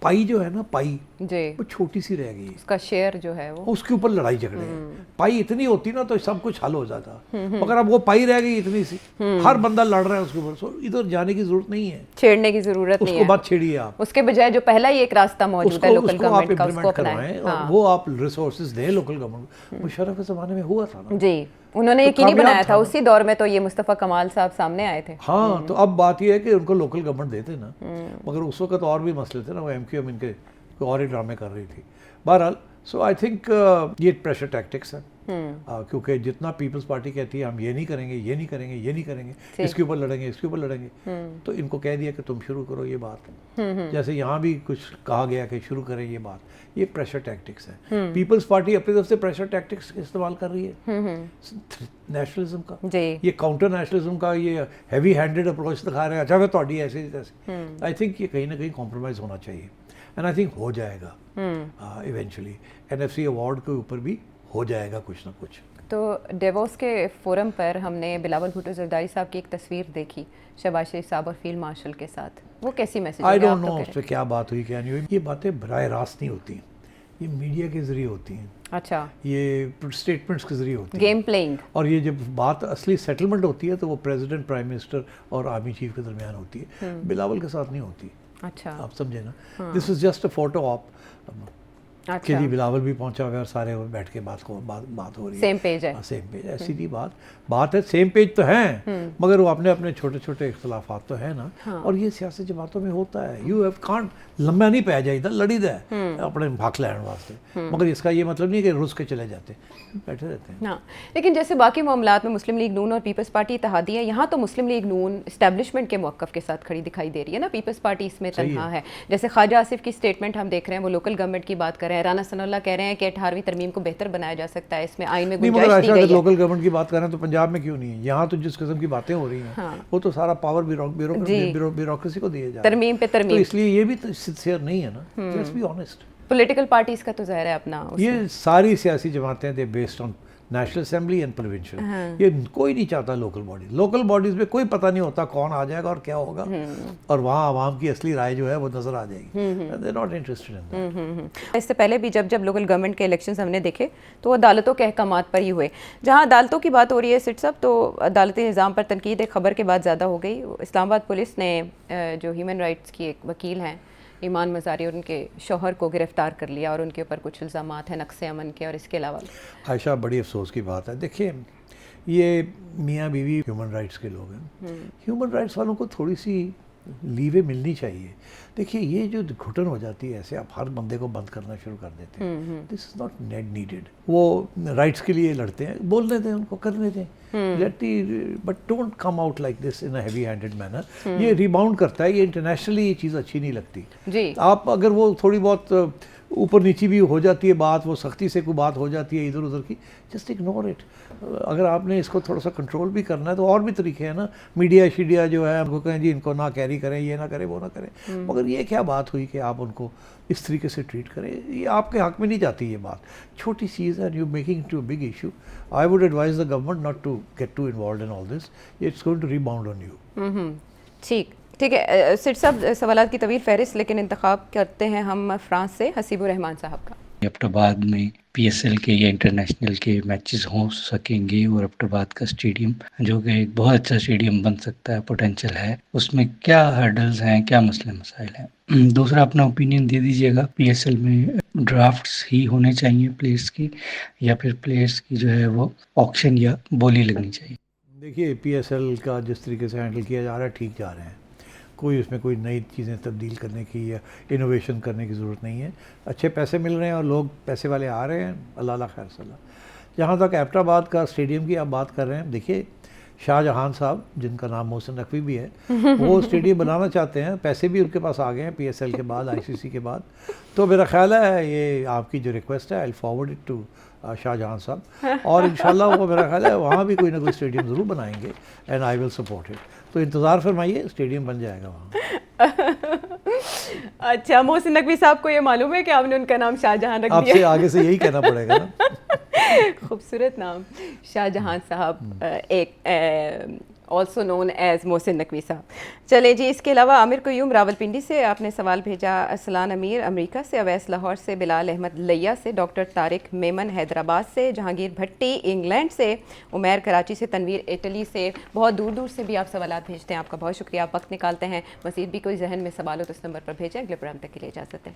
پائی جو ہے نا, پائی وہ چھوٹی سی رہ گئی ہے, اس کا شیئر جو ہے وہ, اس کے اوپر لڑائی جھگڑے ہیں. پائی اتنی ہوتی نا تو سب کچھ حل ہو جاتا, مگر اب وہ پائی رہ گئی اتنی سی, ہر بندہ لڑ رہا ہے اس کے اوپر. ادھر جانے کی ضرورت نہیں ہے, چھیڑنے کی ضرورت نہیں ہے. اس کو بات چھیڑیے آپ, اس کے بجائے جو پہلا ہی ایک راستہ موجود ہے لوکل گورنمنٹ کا, اس کو اپنائیں, اور وہ آپ ریسورسز دیں لوکل گورنمنٹ. مشرف کے زمانے میں ہوا تھا نا. جی, انہوں نے یقینی بنایا تھا اسی دور میں, تو یہ مصطفیٰ کمال صاحب سامنے آئے تھے. ہاں, تو اب بات یہ ہے کہ ان کو لوکل گورنمنٹ دیتے نا, مگر اس وقت اور بھی مسئلے تھے نا, وہ MQM ان کے اور ہی ڈرامے کر رہی تھی. بہرحال سو آئی تھنک یہ پریشر ٹیکٹکس ہے, کیونکہ جتنا پیپلز پارٹی کہتی ہے ہم یہ نہیں کریں گے, یہ نہیں کریں گے, یہ نہیں کریں گے, اس کے اوپر لڑیں گے, اس کے اوپر لڑیں گے, تو ان کو کہہ دیا کہ تم شروع کرو یہ بات. جیسے یہاں بھی کچھ کہا گیا کہ شروع کریں یہ بات. یہ پریشر ٹیکٹکس ہے. پیپلز پارٹی اپنی طرف سے پریشر ٹیکٹکس استعمال کر رہی ہے نیشنلزم کا, یہ کاؤنٹر نیشنلزم کا, یہ ہیوی ہینڈڈ اپروچ دکھا رہے ہیں. اچھا پھر تھوڑی ایسے تیسے. آئی تھنک یہ کہیں نہ کہیں کمپرومائز ہونا چاہیے, اینڈ آئی تھنک ہو جائے گا ایونچولی. NFC ایوارڈ کے اوپر بھی ہو جائے گا کچھ نہ کچھ. تو ڈیووس کے فورم پر ہم نے بلاول بھٹو زرداری صاحب کی ایک تصویر دیکھی شہباز شریف صاحب اور فیلڈ مارشل کے ساتھ. وہ کیسی میسج؟ آئی ڈونٹ نو اس پہ کیا بات ہوئی کیا نہیں ہوئی. یہ باتیں براہ راست نہیں ہوتی, یہ میڈیا کے ذریعے ہوتی ہیں. اچھا, یہ اسٹیٹمنٹس کے ذریعے ہوتی ہیں, گیم پلینگ. اور یہ جب بات اصلی سیٹلمنٹ ہوتی ہے تو وہ پریزیڈنٹ, پرائم منسٹر اور آرمی چیف کے درمیان ہوتی ہے, بلاول کے ساتھ نہیں ہوتی. اچھا, آپ سمجھے نا, دس از جسٹ اے فوٹو آپ کہ جی بلاول بھی پہنچا ہوا ہے اور سارے بیٹھ کے بات ہو رہی ہے, سیم پیج ہے, سیم پیج ہے. سیدھی بات ہے, سیم پیج تو ہیں, مگر وہ اپنے چھوٹے چھوٹے اختلافات تو ہیں نا. اور یہ سیاسی جماعتوں میں ہوتا ہے. یو ہیو کانٹ لمبا نہیں پہ جائے لڑی دا ہے, اپنے حق لین واسطے، مگر اس کا یہ مطلب نہیں کہ رس کے چلے جاتے، بیٹھے رہتے ہیں. ہاں لیکن جیسے باقی معاملات میں مسلم لیگ نون اور پیپلز پارٹی اتحادی ہیں، یہاں تو مسلم لیگ نون اسٹیبلشمنٹ کے موقف کے ساتھ کھڑی دکھائی دے رہی ہے نا، پیپلز پارٹی اس میں تنہا ہے. جیسے خواجہ آصف کی اسٹیٹمنٹ ہم دیکھ رہے ہیں، وہ لوکل گورنمنٹ کی بات کر رہے ہیں. رانا ثناء اللہ کہہ رہے ہیں کہ 18ویں ترمیم کو بہتر بنایا جا سکتا ہے، اس میں آئین میں گنجائش دی گئی ہے. لوکل گورنمنٹ کی بات کریں تو پنجاب میں کیوں نہیں ہے؟ یہاں تو جس قسم کی باتیں ہو رہی ہیں وہ تو سارا پاور بیوروکریسی کو دیا جا رہا ہے، ترمیم پہ ترمیم. تو اس لیے یہ بھی سنسیئر نہیں ہے نا. Let's be honest. Political parties کا تو ظاہر ہے اپنا، یہ ساری سیاسی جماعتیں they based on national assembly and provincial. یہ کوئی نہیں چاہتا لوکل باڈیز میں کوئی پتہ نہیں ہوتا کون آ جائے گا اور کیا ہوگا، اور وہاں عوام کی اصلی رائے جو ہے وہ نظر آ جائے گی. They not interested in that. اس سے پہلے بھی جب لوکل گورنمنٹ کے الیکشنز ہم نے دیکھے تو عدالتوں کے احکامات پر ہی ہوئے. جہاں عدالتوں کی بات ہو رہی ہے سٹ صاحب، تو عدالتی نظام پر تنقید ایک خبر کے بعد زیادہ ہو گئی. اسلام آباد پولیس نے جو ہیومن رائٹس کی ایک وکیل ہیں ایمان مزاری اور ان کے شوہر کو گرفتار کر لیا، اور ان کے اوپر کچھ الزامات ہیں نقص امن کے، اور اس کے علاوہ عائشہ بڑی افسوس کی بات ہے. دیکھیے یہ میاں بیوی ہیومن رائٹس کے لوگ ہیں، ہیومن رائٹس والوں کو تھوڑی سی لیوے ملنی چاہیے. دیکھیے یہ جو گھٹن ہو جاتی ہے ایسے، آپ ہر بندے کو بند کرنا شروع کر دیتے ہیں. This is not needed. وہ رائٹس کے لیے لڑتے ہیں، بولنے دیں ان کو، کرنے دیں، but don't come out like this in a heavy handed manner. یہ ریباؤنڈ کرتا ہے، یہ انٹرنیشنلی یہ چیز اچھی نہیں لگتی. جی آپ اگر وہ تھوڑی بہت اوپر نیچی بھی ہو جاتی ہے بات، وہ سختی سے کوئی بات ہو جاتی ہے ادھر ادھر کی، جسٹ اگنور اٹ. اگر آپ نے اس کو تھوڑا سا کنٹرول بھی کرنا ہے تو اور بھی طریقے ہیں نا. میڈیا جو ہے ان کو کہیں جی ان کو نہ کیری کریں، یہ نہ کریں، وہ نہ کریں. مگر یہ کیا بات ہوئی کہ آپ ان کو اس طریقے سے ٹریٹ کریں؟ یہ آپ کے حق میں نہیں جاتی یہ بات. چھوٹی چیز ہے، you making to a big issue. I would advise the government not to get too involved in all this. It's going to rebound on you. ٹھیک ہے سٹ صاحب، سوالات کی طویل فہرست، لیکن انتخاب کرتے ہیں ہم فرانس سے حسیب الرحمان صاحب کا. ایبٹ آباد میں پی ایس ایل کے یا انٹرنیشنل کے میچز ہو سکیں گے، اور ایبٹ آباد کا اسٹیڈیم جو کہ ایک بہت اچھا اسٹیڈیم بن سکتا ہے، پوٹینشیل ہے، اس میں کیا ہرڈلز ہیں، کیا مسئلے مسائل ہیں؟ دوسرا اپنا اوپینین دے دیجیے گا، پی ایس ایل میں ڈرافٹس ہی ہونے چاہیے پلیئرس کی، یا پھر پلیئرس کی جو ہے وہ آکشن یا بولی لگنی چاہیے؟ دیکھیے پی ایس ایل کا جس طریقے سے ہینڈل کیا جا رہا ہے ٹھیک جا رہے ہیں. کوئی اس میں کوئی نئی چیزیں تبدیل کرنے کی یا انوویشن کرنے کی ضرورت نہیں ہے. اچھے پیسے مل رہے ہیں اور لوگ پیسے والے آ رہے ہیں، اللہ خیر صلاح. جہاں تک ایبٹ آباد کا اسٹیڈیم کی آپ بات کر رہے ہیں، دیکھیے شاہ جہان صاحب جن کا نام محسن نقوی بھی ہے، وہ اسٹیڈیم بنانا چاہتے ہیں، پیسے بھی ان کے پاس آ گئے ہیں پی ایس ایل کے بعد، آئی سی سی کے بعد. تو میرا خیال ہے یہ آپ کی جو ریکویسٹ ہے، آئی forward it to Shah Jahan صاحب، اور انشاءاللہ وہ میرا خیال ہے وہاں بھی کوئی نہ کوئی اسٹیڈیم ضرور بنائیں گے، and I will support it. تو انتظار فرمائیے، اسٹیڈیم بن جائے گا وہاں. اچھا، محسن نقوی صاحب کو یہ معلوم ہے کہ آپ نے ان کا نام شاہ جہاں رکھ دیا؟ آپ سے آگے سے یہی کہنا پڑے گا نا. خوبصورت نام شاہ جہان صاحب، ایک also known as Mohsin Naqvi صاحب. چلے جی، اس کے علاوہ عامر قیوم راولپنڈی سے آپ نے سوال بھیجا، اسلان امیر امریکہ سے، اویس لاہور سے، بلال احمد لیا سے، ڈاکٹر طارق میمن حیدرآباد سے، جہانگیر بھٹی انگلینڈ سے، عمیر کراچی سے، تنویر اٹلی سے. بہت دور دور سے بھی آپ سوالات بھیجتے ہیں، آپ کا بہت شکریہ، آپ وقت نکالتے ہیں. مزید بھی کوئی ذہن میں سوال ہو تو اس نمبر پر بھیجیں. اگلے پروگرام تک کے لیے اجازت ہے.